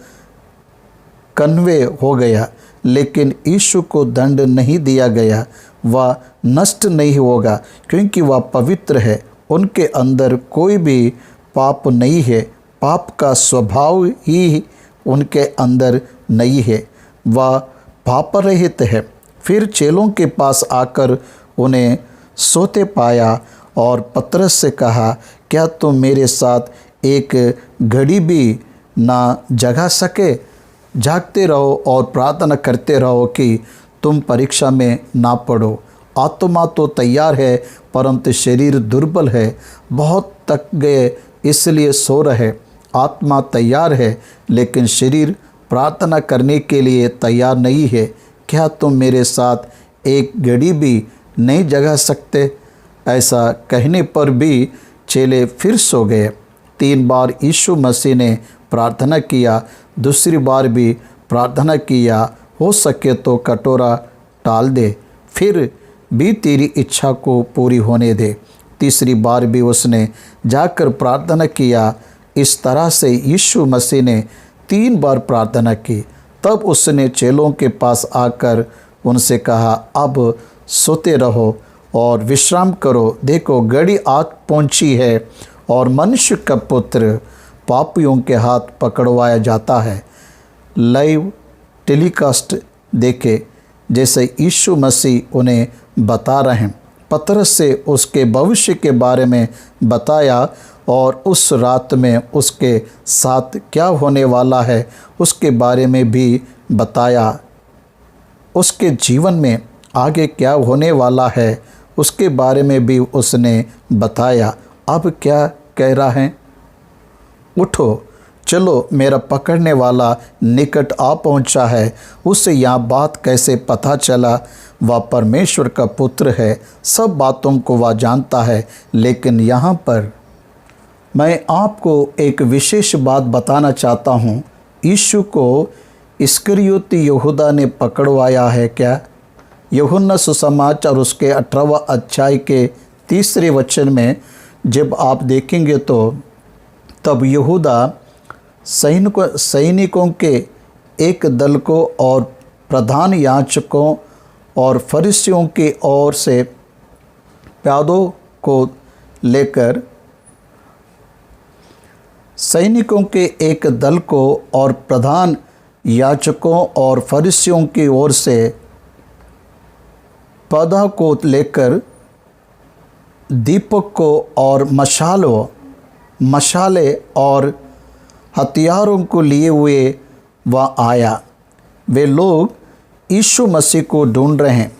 कन्वे हो गया। लेकिन यीशु को दंड नहीं दिया गया, वह नष्ट नहीं होगा, क्योंकि वह पवित्र है। उनके अंदर कोई भी पाप नहीं है, पाप का स्वभाव ही उनके अंदर नहीं है, वह पाप रहित है। फिर चेलों के पास आकर उन्हें सोते पाया और पतरस से कहा, क्या तुम मेरे साथ एक घड़ी भी ना जगा सके? जागते रहो और प्रार्थना करते रहो कि तुम परीक्षा में ना पड़ो। आत्मा तो तैयार है, परंतु शरीर दुर्बल है। बहुत थक गए इसलिए सो रहे। आत्मा तैयार है, लेकिन शरीर प्रार्थना करने के लिए तैयार नहीं है। क्या तुम मेरे साथ एक घड़ी भी नहीं जगा सकते? ऐसा कहने पर भी चेले फिर सो गए। 3 बार यीशु मसीह ने प्रार्थना किया, दूसरी बार भी प्रार्थना किया, हो सके तो कटोरा टाल दे, फिर भी तेरी इच्छा को पूरी होने दे। तीसरी बार भी उसने जाकर प्रार्थना किया। इस तरह से यीशु मसीह ने 3 बार प्रार्थना की। तब उसने चेलों के पास आकर उनसे कहा, अब सोते रहो और विश्राम करो। देखो, घड़ी आ पहुंची है और मनुष्य का पुत्र पापियों के हाथ पकड़वाया जाता है। लाइव टेलीकास्ट देखे जैसे यीशु मसीह उन्हें बता रहे हैं। पतरस से उसके भविष्य के बारे में बताया और उस रात में उसके साथ क्या होने वाला है उसके बारे में भी बताया। उसके जीवन में आगे क्या होने वाला है उसके बारे में भी उसने बताया। अब क्या कह रहा है? उठो, चलो, मेरा पकड़ने वाला निकट आ पहुंचा है। उससे यह बात कैसे पता चला? वह परमेश्वर का पुत्र है, सब बातों को वह जानता है। लेकिन यहाँ पर मैं आपको एक विशेष बात बताना चाहता हूँ। यीशु को इस्करियोती यहूदा ने पकड़वाया है क्या? यूहन्ना सुसमाचार उसके 18वां अध्याय के 3 वचन में जब आप देखेंगे तो तब यहूदा सैनिकों के एक दल को और प्रधान याजकों और फरीसियों की ओर से प्यादों को लेकर सैनिकों के एक दल को और प्रधान याजकों और फरीसियों की ओर से पौधा को लेकर दीपक को और मशाले और हथियारों को लिए हुए वह आया। वे लोग यीशु मसीह को ढूंढ रहे हैं।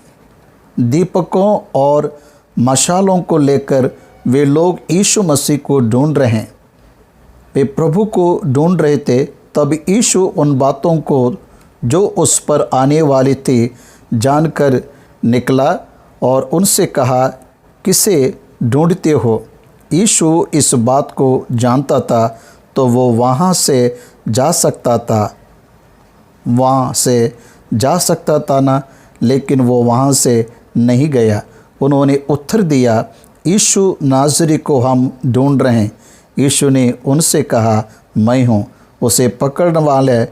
दीपकों और मशालों को लेकर वे लोग यीशु मसीह को ढूंढ रहे हैं। वे प्रभु को ढूंढ रहे थे। तब यीशु उन बातों को जो उस पर आने वाली थी जानकर निकला और उनसे कहा, किसे ढूंढते हो? यीशु इस बात को जानता था तो वो वहाँ से जा सकता था ना, लेकिन वो वहाँ से नहीं गया। उन्होंने उत्तर दिया, यीशु नाज़री को हम ढूंढ रहे हैं। यीशु ने उनसे कहा, मैं हूँ। उसे पकड़ने वाले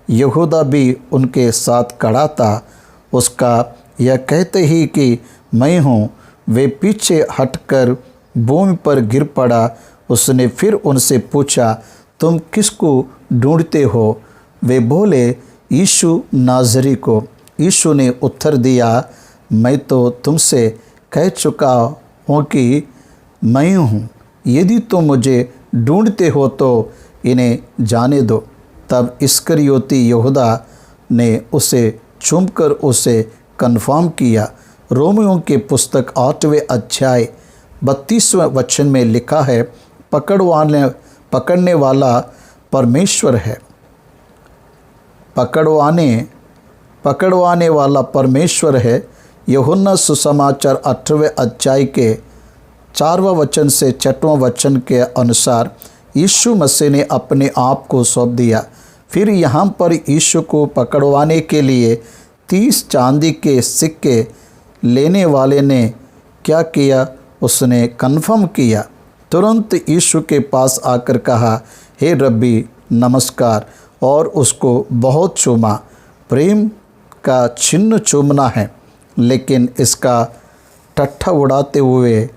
यहूदा भी उनके साथ खड़ा था। उसका यह कहते ही कि मैं हूँ, वे पीछे हटकर भूमि पर गिर पड़ा। उसने फिर उनसे पूछा, तुम किसको ढूंढते हो? वे बोले, यीशु नाज़री को। यीशु ने उत्तर दिया, मैं तो तुमसे कह चुका हूँ कि मैं हूँ। यदि तुम मुझे ढूंढते हो तो इन्हें जाने दो। तब इस्करियोती यहूदा ने उसे चूमकर उसे कन्फर्म किया। रोमियों की पुस्तक 8वें अध्याय 32वें वचन में लिखा है, पकड़ने वाला परमेश्वर है। पकड़वाने वाला परमेश्वर है। यूहन्ना सुसमाचार 18वें अध्याय के 4वें वचन से 6वें वचन के अनुसार यीशु मसीह ने अपने आप को सौंप दिया। फिर यहाँ पर यीशु को पकड़वाने के लिए 30 चांदी के सिक्के लेने वाले ने क्या किया? उसने कन्फर्म किया। तुरंत यीशु के पास आकर कहा, हे रब्बी नमस्कार, और उसको बहुत चूमा। प्रेम का चिन्ह चूमना है, लेकिन इसका ठट्ठा उड़ाते हुए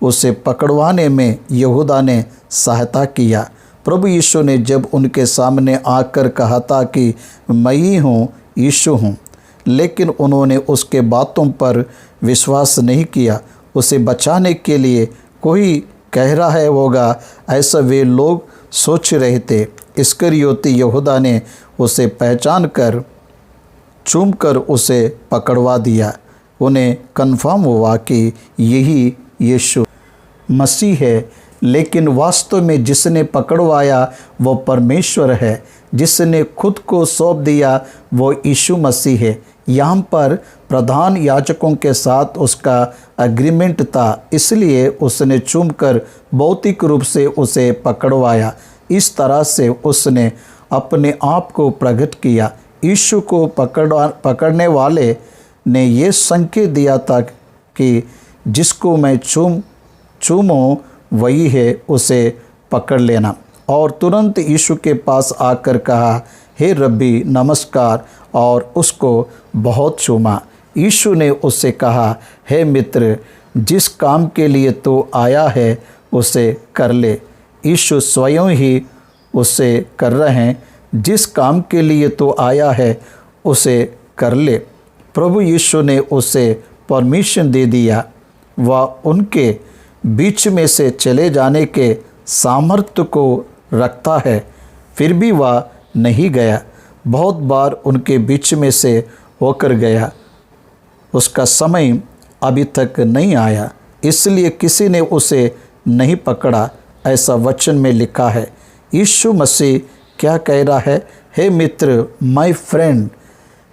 उसे पकड़वाने में यहूदा ने सहायता किया। प्रभु यीशु ने जब उनके सामने आकर कहा था कि मैं ही हूँ, यीशु हूँ, लेकिन उन्होंने उसके बातों पर विश्वास नहीं किया। उसे बचाने के लिए कोई कह रहा है होगा, ऐसा वे लोग सोच रहे थे। इस्करियोती यहूदा ने उसे पहचान कर चूमकर उसे पकड़वा दिया। उन्हें कन्फर्म हुआ कि यही यीशु मसीह है, लेकिन वास्तव में जिसने पकड़वाया वो परमेश्वर है। जिसने खुद को सौंप दिया वो यीशु मसीह है। यहाँ पर प्रधान याजकों के साथ उसका एग्रीमेंट था, इसलिए उसने चूमकर भौतिक रूप से उसे पकड़वाया। इस तरह से उसने अपने आप को प्रकट किया। यीशु को पकड़ने वाले ने ये संकेत दिया था कि जिसको मैं चूमूं वही है, उसे पकड़ लेना। और तुरंत यीशु के पास आकर कहा, हे रब्बी नमस्कार, और उसको बहुत चूमा। यीशु ने उससे कहा, हे मित्र, जिस काम के लिए तू आया है उसे कर ले। यीशु स्वयं ही उसे कर रहे हैं। जिस काम के लिए तू आया है उसे कर ले। प्रभु यीशु ने उसे परमिशन दे दिया। वह उनके बीच में से चले जाने के सामर्थ्य को रखता है, फिर भी वह नहीं गया। बहुत बार उनके बीच में से होकर गया। उसका समय अभी तक नहीं आया, इसलिए किसी ने उसे नहीं पकड़ा, ऐसा वचन में लिखा है। यीशु मसीह क्या कह रहा है? हे मित्र, माय फ्रेंड,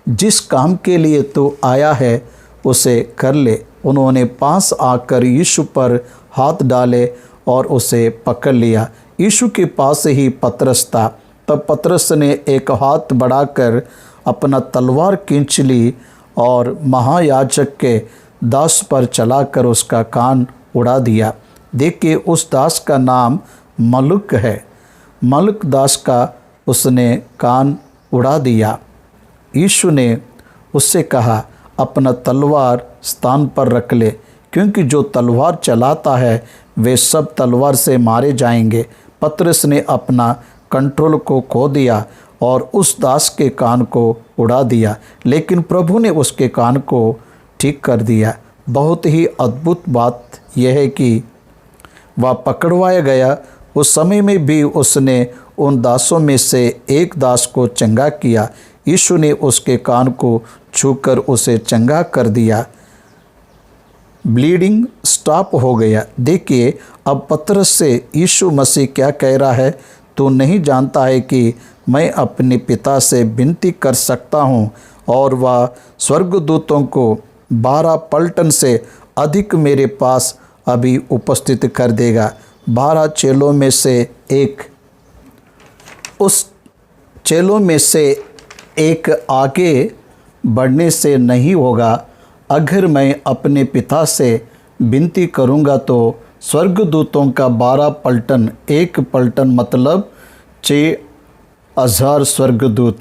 जिस काम के लिए तू आया है उसे कर ले। उन्होंने पास आकर यीशु पर हाथ डाले और उसे पकड़ लिया। यीशु के पास ही पतरस था। तब पतरस ने एक हाथ बढ़ाकर अपना तलवार खींच ली और महायाजक के दास पर चलाकर उसका कान उड़ा दिया। देखिए, उस दास का नाम मलुक है। मलुक दास का उसने कान उड़ा दिया। यीशु ने उससे कहा, अपना तलवार स्थान पर रख ले, क्योंकि जो तलवार चलाता है वे सब तलवार से मारे जाएंगे। पतरस ने अपना कंट्रोल को खो दिया और उस दास के कान को उड़ा दिया, लेकिन प्रभु ने उसके कान को ठीक कर दिया। बहुत ही अद्भुत बात यह है कि वह पकड़वाया गया। उस समय में भी उसने उन दासों में से एक दास को चंगा किया। यीशु ने उसके कान को छूकर उसे चंगा कर दिया। ब्लीडिंग स्टॉप हो गया। देखिए, अब पतरस से यीशु मसीह क्या कह रहा है, तू नहीं जानता है कि मैं अपने पिता से विनती कर सकता हूँ और वह स्वर्गदूतों को 12 पलटन से अधिक मेरे पास अभी उपस्थित कर देगा। 12 चेलों में से एक, उस चेलों में से एक आगे बढ़ने से नहीं होगा। अगर मैं अपने पिता से विनती करूंगा तो स्वर्गदूतों का 12 पलटन, एक पलटन मतलब 6,000 स्वर्गदूत,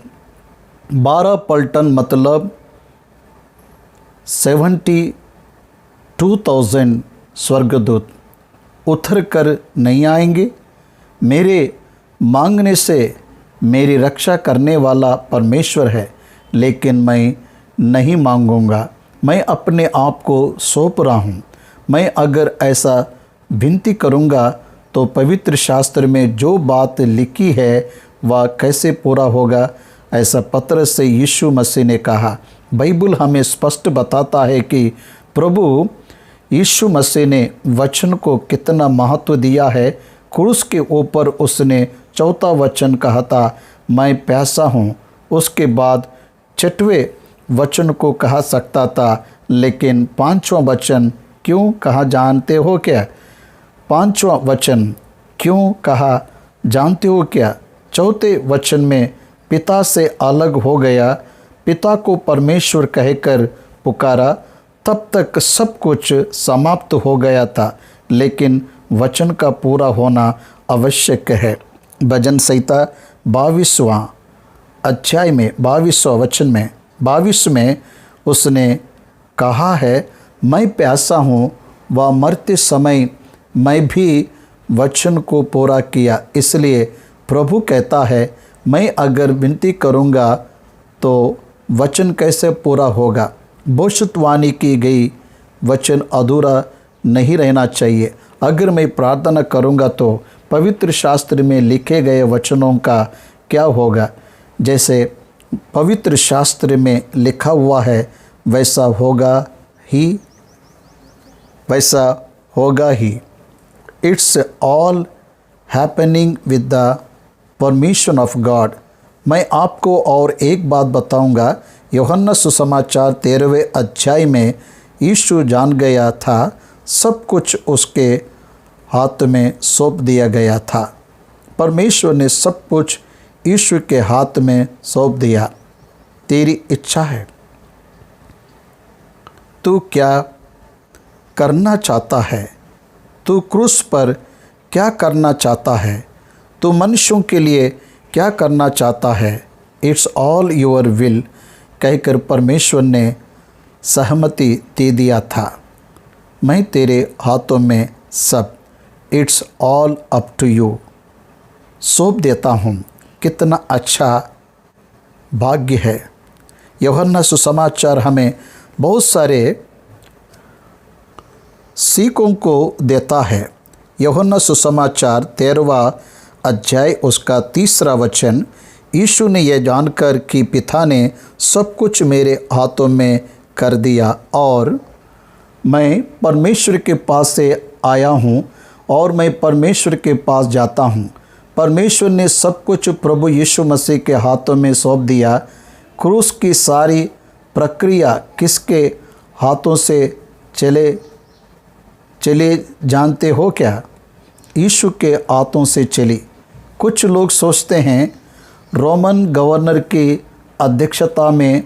12 पलटन मतलब 72,000 स्वर्गदूत उतर कर नहीं आएंगे। मेरे मांगने से मेरी रक्षा करने वाला परमेश्वर है, लेकिन मैं नहीं मांगूंगा। मैं अपने आप को सौंप रहा हूँ। मैं अगर ऐसा विनती करूँगा तो पवित्र शास्त्र में जो बात लिखी है वह कैसे पूरा होगा। ऐसा पतरस से यीशु मसीह ने कहा। बाइबल हमें स्पष्ट बताता है कि प्रभु यीशु मसीह ने वचन को कितना महत्व दिया है। क्रूस के ऊपर उसने 4था वचन कहा था, मैं प्यासा हूँ। उसके बाद 6वें वचन को कहा सकता था, लेकिन 5वां वचन क्यों कहा जानते हो क्या? 5वां वचन क्यों कहा जानते हो क्या? 4थे वचन में पिता से अलग हो गया, पिता को परमेश्वर कहकर पुकारा। तब तक सब कुछ समाप्त हो गया था, लेकिन वचन का पूरा होना आवश्यक है। भजन संहिता 22वां अध्याय में 22वां वचन में 22 में उसने कहा है, मैं प्यासा हूँ। वह मरते समय मैं भी वचन को पूरा किया। इसलिए प्रभु कहता है, मैं अगर विनती करूँगा तो वचन कैसे पूरा होगा? भविष्यवाणी की गई वचन अधूरा नहीं रहना चाहिए। अगर मैं प्रार्थना करूँगा तो पवित्र शास्त्र में लिखे गए वचनों का क्या होगा? जैसे पवित्र शास्त्र में लिखा हुआ है वैसा होगा ही। It's all happening with the permission of God. मैं आपको और एक बात बताऊंगा। यूहन्ना सुसमाचार 13वें अध्याय में यीशु जान गया था, सब कुछ उसके हाथ में सौंप दिया गया था। परमेश्वर ने सब कुछ यीशु के हाथ में सौंप दिया। तेरी इच्छा है, तू क्या करना चाहता है? तू क्रूस पर क्या करना चाहता है? तू मनुष्यों के लिए क्या करना चाहता है? इट्स ऑल योर विल कहकर परमेश्वर ने सहमति दे दिया था। मैं तेरे हाथों में सब, it's all up to you, सौंप देता हूँ। कितना अच्छा भाग्य है। यूहन्ना सुसमाचार हमें बहुत सारे सीखों को देता है। यूहन्ना सुसमाचार 13वां अध्याय उसका 3रा वचन, यीशु ने यह जानकर कि पिता ने सब कुछ मेरे हाथों में कर दिया और मैं परमेश्वर के पास से आया हूँ और मैं परमेश्वर के पास जाता हूँ। परमेश्वर ने सब कुछ प्रभु यीशु मसीह के हाथों में सौंप दिया। क्रूस की सारी प्रक्रिया किसके हाथों से चले जानते हो क्या? यीशु के हाथों से चली। कुछ लोग सोचते हैं रोमन गवर्नर की अध्यक्षता में,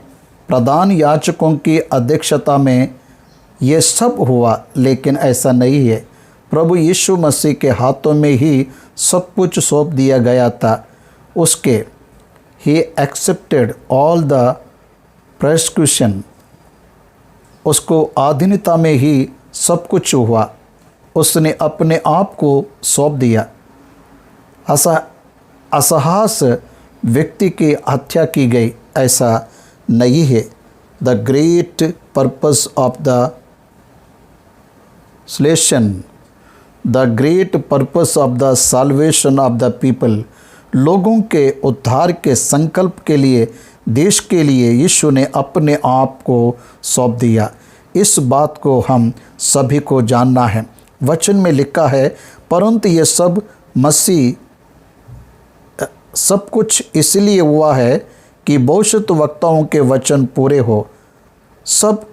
प्रधान याजकों की अध्यक्षता में ये सब हुआ, लेकिन ऐसा नहीं है। प्रभु यीशु मसीह के हाथों में ही सब कुछ सौंप दिया गया था। उसके he accepted all the prosecution, उसको अधीनता में ही सब कुछ हुआ। उसने अपने आप को सौंप दिया। असहास व्यक्ति की हत्या की गई, ऐसा नहीं है। The great purpose of the salvation, the great purpose of the salvation of the people, लोगों के उद्धार के संकल्प के लिए, देश के लिए यीशु ने अपने आप को सौंप दिया। इस बात को हम सभी को जानना है। वचन में लिखा है, परंतु ये सब मसीह सब कुछ इसलिए हुआ है कि भविष्यद्वक्ताओं के वचन पूरे हो। सब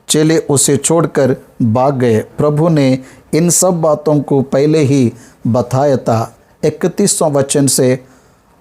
चेले उसे छोड़कर भाग गए। प्रभु ने इन सब बातों को पहले ही बताया था। 31वां वचन से,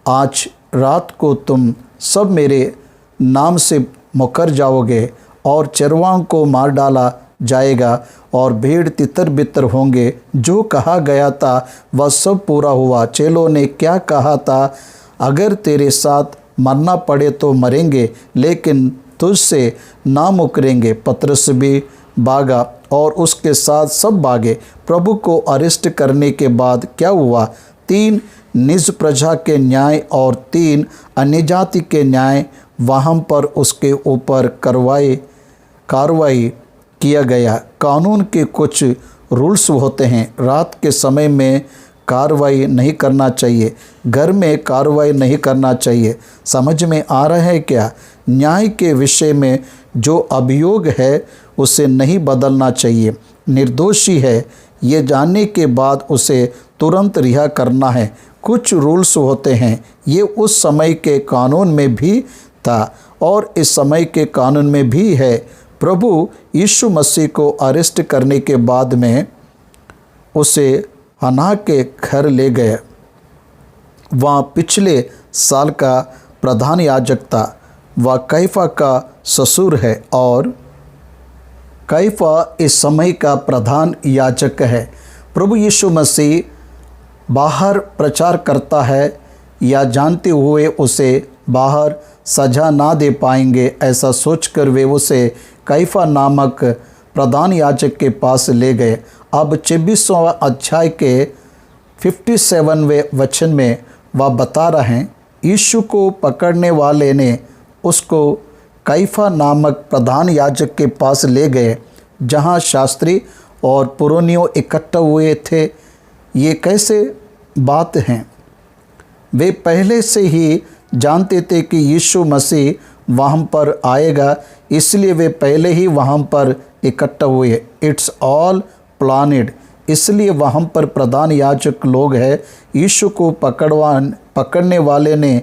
आज रात को तुम सब मेरे नाम से मुकर जाओगे और चरवाहों को मार डाला जाएगा और भेड़ तितर बितर होंगे। जो कहा गया था वह सब पूरा हुआ। चेलों ने क्या कहा था, अगर तेरे साथ मरना पड़े तो मरेंगे, लेकिन तुझसे ना मुकरेंगे। पतरस भी भागा और उसके साथ सब भागे। प्रभु को अरेस्ट करने के बाद क्या हुआ? 3 निज प्रजा के न्याय और 3 अन्य जाति के न्याय वहाँ पर उसके ऊपर कार्रवाई किया गया। कानून के कुछ रूल्स होते हैं। रात के समय में कार्रवाई नहीं करना चाहिए, घर में कार्रवाई नहीं करना चाहिए। समझ में आ रहा है क्या? न्याय के विषय में जो अभियोग है उसे नहीं बदलना चाहिए। निर्दोषी है ये जानने के बाद उसे तुरंत रिहा करना है। कुछ रूल्स होते हैं, ये उस समय के कानून में भी था और इस समय के कानून में भी है। प्रभु यीशु मसीह को अरेस्ट करने के बाद में उसे हन्ना के घर ले गए। वहाँ पिछले साल का प्रधान याजक था। वह कैफा का ससुर है और कैफा इस समय का प्रधान याजक है। प्रभु यीशु मसीह बाहर प्रचार करता है या जानते हुए उसे बाहर सजा ना दे पाएंगे, ऐसा सोचकर वे उसे कैफा नामक प्रधान याजक के पास ले गए। अब 26वां अध्याय के 57वें वचन में वह बता रहे हैं, यीशु को पकड़ने वाले ने उसको कैफा नामक प्रधान याजक के पास ले गए, जहाँ शास्त्री और पुरोनियों इकट्ठा हुए थे। ये कैसे बात हैं? वे पहले से ही जानते थे कि यीशु मसीह वहाँ पर आएगा, इसलिए वे पहले ही वहाँ पर इकट्ठा हुए। इट्स ऑल प्लानिड, इसलिए वहाँ पर प्रधान याजक लोग हैं। यीशु को पकड़ने वाले ने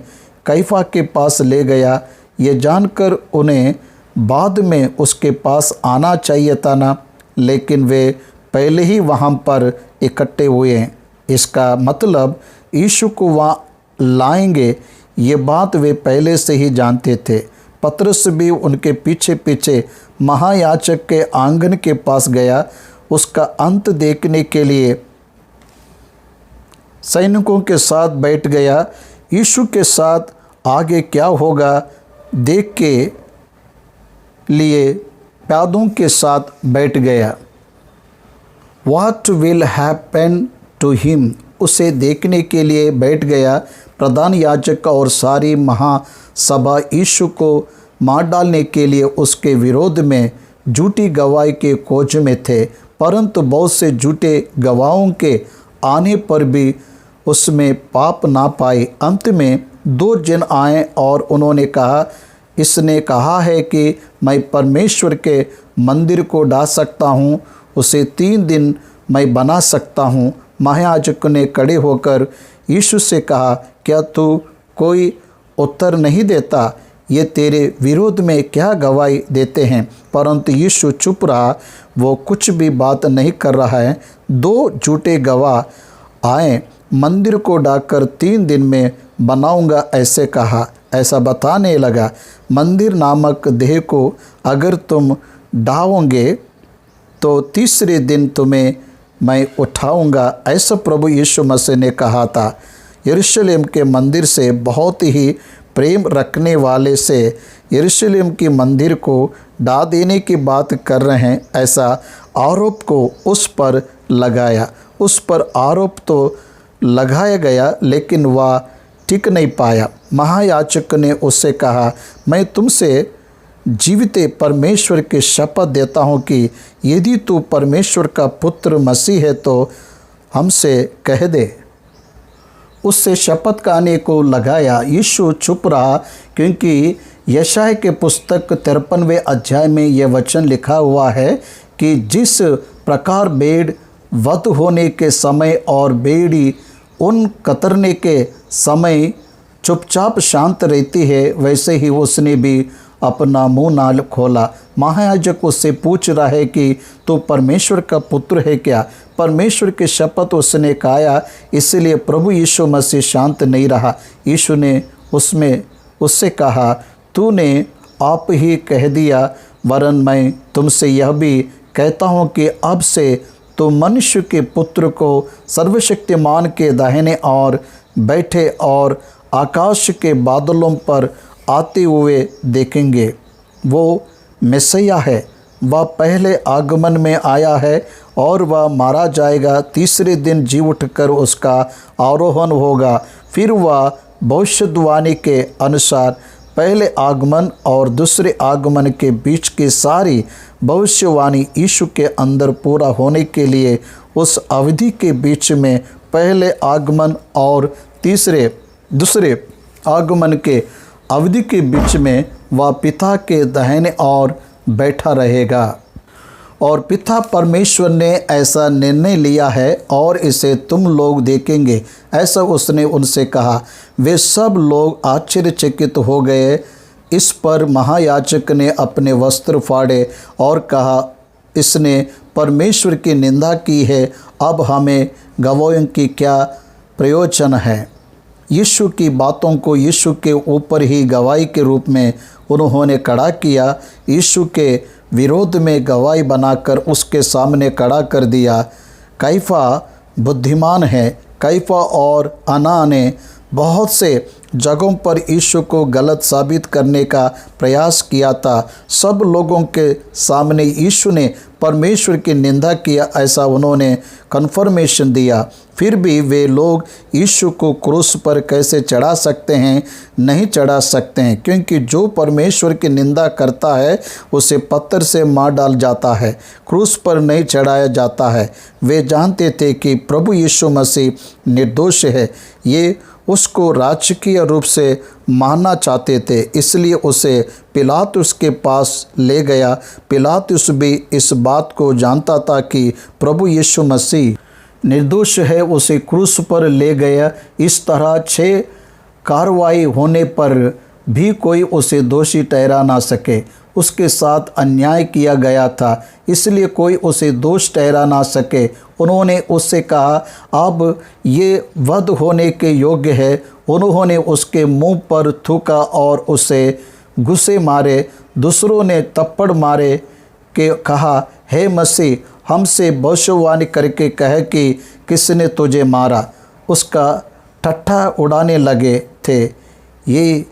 कैफा के पास ले गया। ये जानकर उन्हें बाद में उसके पास आना चाहिए था ना, लेकिन वे पहले ही वहाँ पर इकट्ठे हुए हैं। इसका मतलब यीशु को वहाँ लाएंगे, ये बात वे पहले से ही जानते थे। पतरस भी उनके पीछे पीछे महायाजक के आंगन के पास गया, उसका अंत देखने के लिए सैनिकों के साथ बैठ गया। यीशु के साथ आगे क्या होगा देख के लिए प्यादों के साथ बैठ गया। What will happen to him, उसे देखने के लिए बैठ गया। प्रधान याजक और सारी महासभा यीशु को मार डालने के लिए उसके विरोध में झूठी गवाही के खोज में थे, परंतु बहुत से झूठे गवाहों के आने पर भी उसमें पाप ना पाए। अंत में 2 जन आए और उन्होंने कहा, इसने कहा है कि मैं परमेश्वर के मंदिर को ढा सकता हूँ, उसे 3 दिन मैं बना सकता हूँ। महायाजक ने खड़े होकर यीशु से कहा, क्या तू कोई उत्तर नहीं देता? ये तेरे विरोध में क्या गवाही देते हैं? परंतु यीशु चुप रहा, वो कुछ भी बात नहीं कर रहा है। 2 झूठे गवाह आए, मंदिर को ढाकर 3 दिन में बनाऊंगा ऐसे कहा। ऐसा बताने लगा, मंदिर नामक देह को अगर तुम ढाओगे तो तीसरे दिन तुम्हें मैं उठाऊंगा, ऐसा प्रभु यीशु मसीह ने कहा था। यरूशलेम के मंदिर से बहुत ही प्रेम रखने वाले से यरूशलेम के मंदिर को ढा देने की बात कर रहे हैं, ऐसा आरोप को उस पर लगाया। उस पर आरोप तो लगाया गया, लेकिन वह टिक नहीं पाया। महायाजक ने उससे कहा, मैं तुमसे जीवित परमेश्वर की शपथ देता हूँ कि यदि तू परमेश्वर का पुत्र मसीह है तो हमसे कह दे। उससे शपथ खाने को लगाया। यीशु चुप रहा, क्योंकि यशायाह के पुस्तक 53वें अध्याय में यह वचन लिखा हुआ है कि जिस प्रकार भेड़ वध होने के समय और भेड़ी उन कतरने के समय चुपचाप शांत रहती है, वैसे ही उसने भी अपना मुंह ना खोला। महायाजक उससे पूछ रहा है कि तू परमेश्वर का पुत्र है क्या? परमेश्वर की शपथ उसने खाया, इसलिए प्रभु यीशु मसीह शांत नहीं रहा। यीशु ने उससे कहा, तूने आप ही कह दिया, वरन मैं तुमसे यह भी कहता हूँ कि अब से तो मनुष्य के पुत्र को सर्वशक्तिमान के दाहिने ओर बैठे और आकाश के बादलों पर आते हुए देखेंगे। वो मैसिया है, वह पहले आगमन में आया है और वह मारा जाएगा, तीसरे दिन जी उठकर उसका आरोहण होगा। फिर वह भविष्यवाणी के अनुसार पहले आगमन और दूसरे आगमन के बीच की सारी भविष्यवाणी यीशु के अंदर पूरा होने के लिए उस अवधि के बीच में पहले आगमन और दूसरे आगमन के अवधि के बीच में वह पिता के दाहिने ओर बैठा रहेगा। और पिता परमेश्वर ने ऐसा निर्णय लिया है और इसे तुम लोग देखेंगे, ऐसा उसने उनसे कहा। वे सब लोग आश्चर्यचकित हो गए। इस पर महायाजक ने अपने वस्त्र फाड़े और कहा, इसने परमेश्वर की निंदा की है, अब हमें गवाहों की क्या प्रयोजन है? यीशु की बातों को यीशु के ऊपर ही गवाही के रूप में उन्होंने खड़ा किया। यीशु के विरोध में गवाही बनाकर उसके सामने खड़ा कर दिया। कैफा बुद्धिमान है। कैफा और अन्ना ने बहुत से जगहों पर यीशु को गलत साबित करने का प्रयास किया था। सब लोगों के सामने यीशु ने परमेश्वर की निंदा किया, ऐसा उन्होंने कन्फर्मेशन दिया। फिर भी वे लोग यीशु को क्रूस पर कैसे चढ़ा सकते हैं? नहीं चढ़ा सकते हैं, क्योंकि जो परमेश्वर की निंदा करता है उसे पत्थर से मार डाल जाता है, क्रूस पर नहीं चढ़ाया जाता है। वे जानते थे कि प्रभु यीशु मसीह निर्दोष है। ये उसको राजकीय रूप से मानना चाहते थे, इसलिए उसे पिलातुस के पास ले गया। पिलातुस भी इस बात को जानता था कि प्रभु यीशु मसीह निर्दोष है, उसे क्रूस पर ले गया। इस तरह 6 कार्रवाई होने पर भी कोई उसे दोषी ठहरा ना सके। उसके साथ अन्याय किया गया था, इसलिए कोई उसे दोष ठहरा ना सके। उन्होंने उससे कहा, अब ये वध होने के योग्य है। उन्होंने उसके मुंह पर थूका और उसे घुसे मारे। दूसरों ने थप्पड़ मारे के कहा, हे मसीह, हमसे भविष्यवाणी करके कह कि किसने तुझे मारा। उसका ठट्ठा उड़ाने लगे थे। ये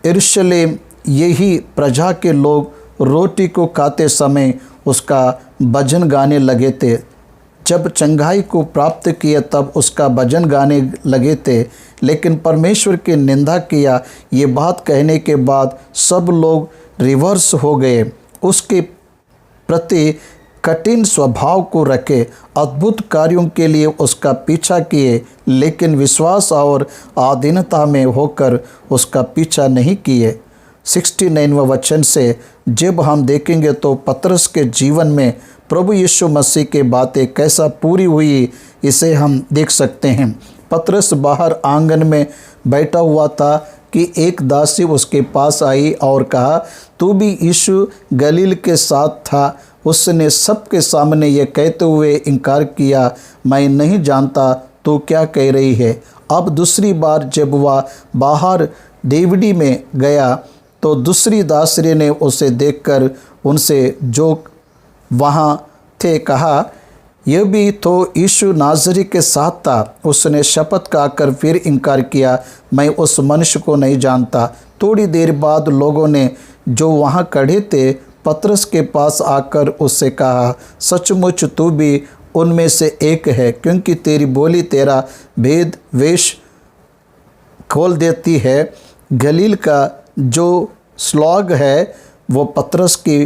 यरूशलेम, यही प्रजा के लोग रोटी को खाते समय उसका भजन गाने लगे थे। जब चंगाई को प्राप्त किया तब उसका भजन गाने लगे थे, लेकिन परमेश्वर की निंदा किया। ये बात कहने के बाद सब लोग रिवर्स हो गए। उसके प्रति कठिन स्वभाव को रखे, अद्भुत कार्यों के लिए उसका पीछा किए, लेकिन विश्वास और आधीनता में होकर उसका पीछा नहीं किए। 69वां वचन से जब हम देखेंगे तो पतरस के जीवन में प्रभु यीशु मसीह की बातें कैसा पूरी हुई, इसे हम देख सकते हैं। पतरस बाहर आंगन में बैठा हुआ था कि एक दासी उसके पास आई और कहा, तू भी यीशु गलील के साथ था। उसने सबके सामने ये कहते हुए इनकार किया, मैं नहीं जानता तू क्या कह रही है। अब दूसरी बार जब वह बाहर डेवढ़ी में गया तो दूसरी दासरी ने उसे देखकर उनसे जो वहाँ थे कहा, यह भी तो यीशु नाज़री के साथ था। उसने शपथ खाकर फिर इनकार किया, मैं उस मनुष्य को नहीं जानता। थोड़ी देर बाद लोगों ने जो वहाँ खड़े थे पतरस के पास आकर उससे कहा, सचमुच तू भी उनमें से एक है, क्योंकि तेरी बोली तेरा भेद वेश खोल देती है। गलील का जो स्लॉग है वो पतरस की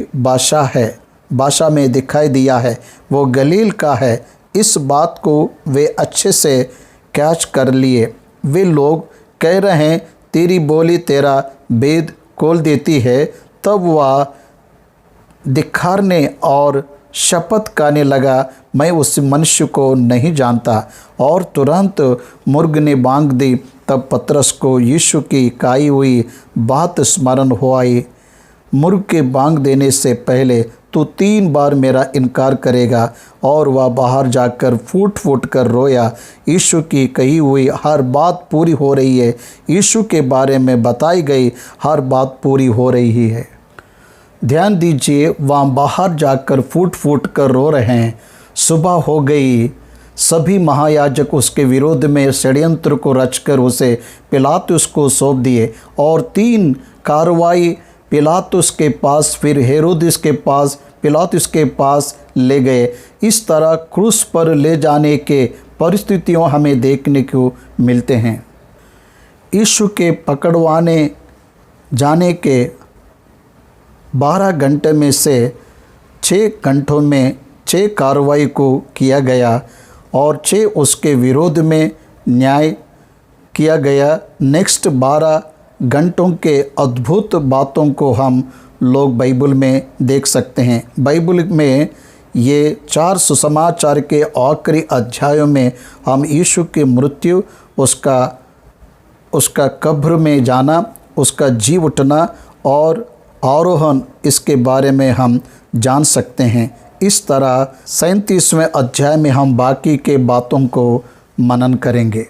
भाषा में दिखाई दिया है, वो गलील का है। इस बात को वे अच्छे से कैच कर लिए। वे लोग कह रहे हैं तेरी बोली तेरा भेद खोल देती है। तब वह धिक्कारने और शपथ खाने लगा, मैं उस मनुष्य को नहीं जानता। और तुरंत मुर्ग ने बांग दी। तब पतरस को यीशु की कही हुई बात स्मरण हो आई, मुर्ग के बांग देने से पहले तू 3 बार मेरा इनकार करेगा। और वह बाहर जाकर फूट फूट कर रोया। यीशु की कही हुई हर बात पूरी हो रही है। यीशु के बारे में बताई गई हर बात पूरी हो रही है। ध्यान दीजिए, वहाँ बाहर जाकर फूट फूट कर रो रहे हैं। सुबह हो गई। सभी महायाजक उसके विरोध में षड्यंत्र को रचकर उसे पिलातुस को सौंप दिए और 3 कार्रवाई पिलातुस के पास, फिर हेरोदिस के पास, पिलातुस के पास ले गए। इस तरह क्रूस पर ले जाने के परिस्थितियों हमें देखने को मिलते हैं। यीशु के पकड़वाने जाने के 12 घंटे में से 6 घंटों में 6 कार्रवाई को किया गया और 6 उसके विरोध में न्याय किया गया। नेक्स्ट 12 घंटों के अद्भुत बातों को हम लोग बाइबल में देख सकते हैं। बाइबल में ये 4 सुसमाचार के आखिरी अध्यायों में हम यीशु की मृत्यु, उसका कब्र में जाना, उसका जी उठना और आरोहण, इसके बारे में हम जान सकते हैं। इस तरह 37वें अध्याय में हम बाकी के बातों को मनन करेंगे।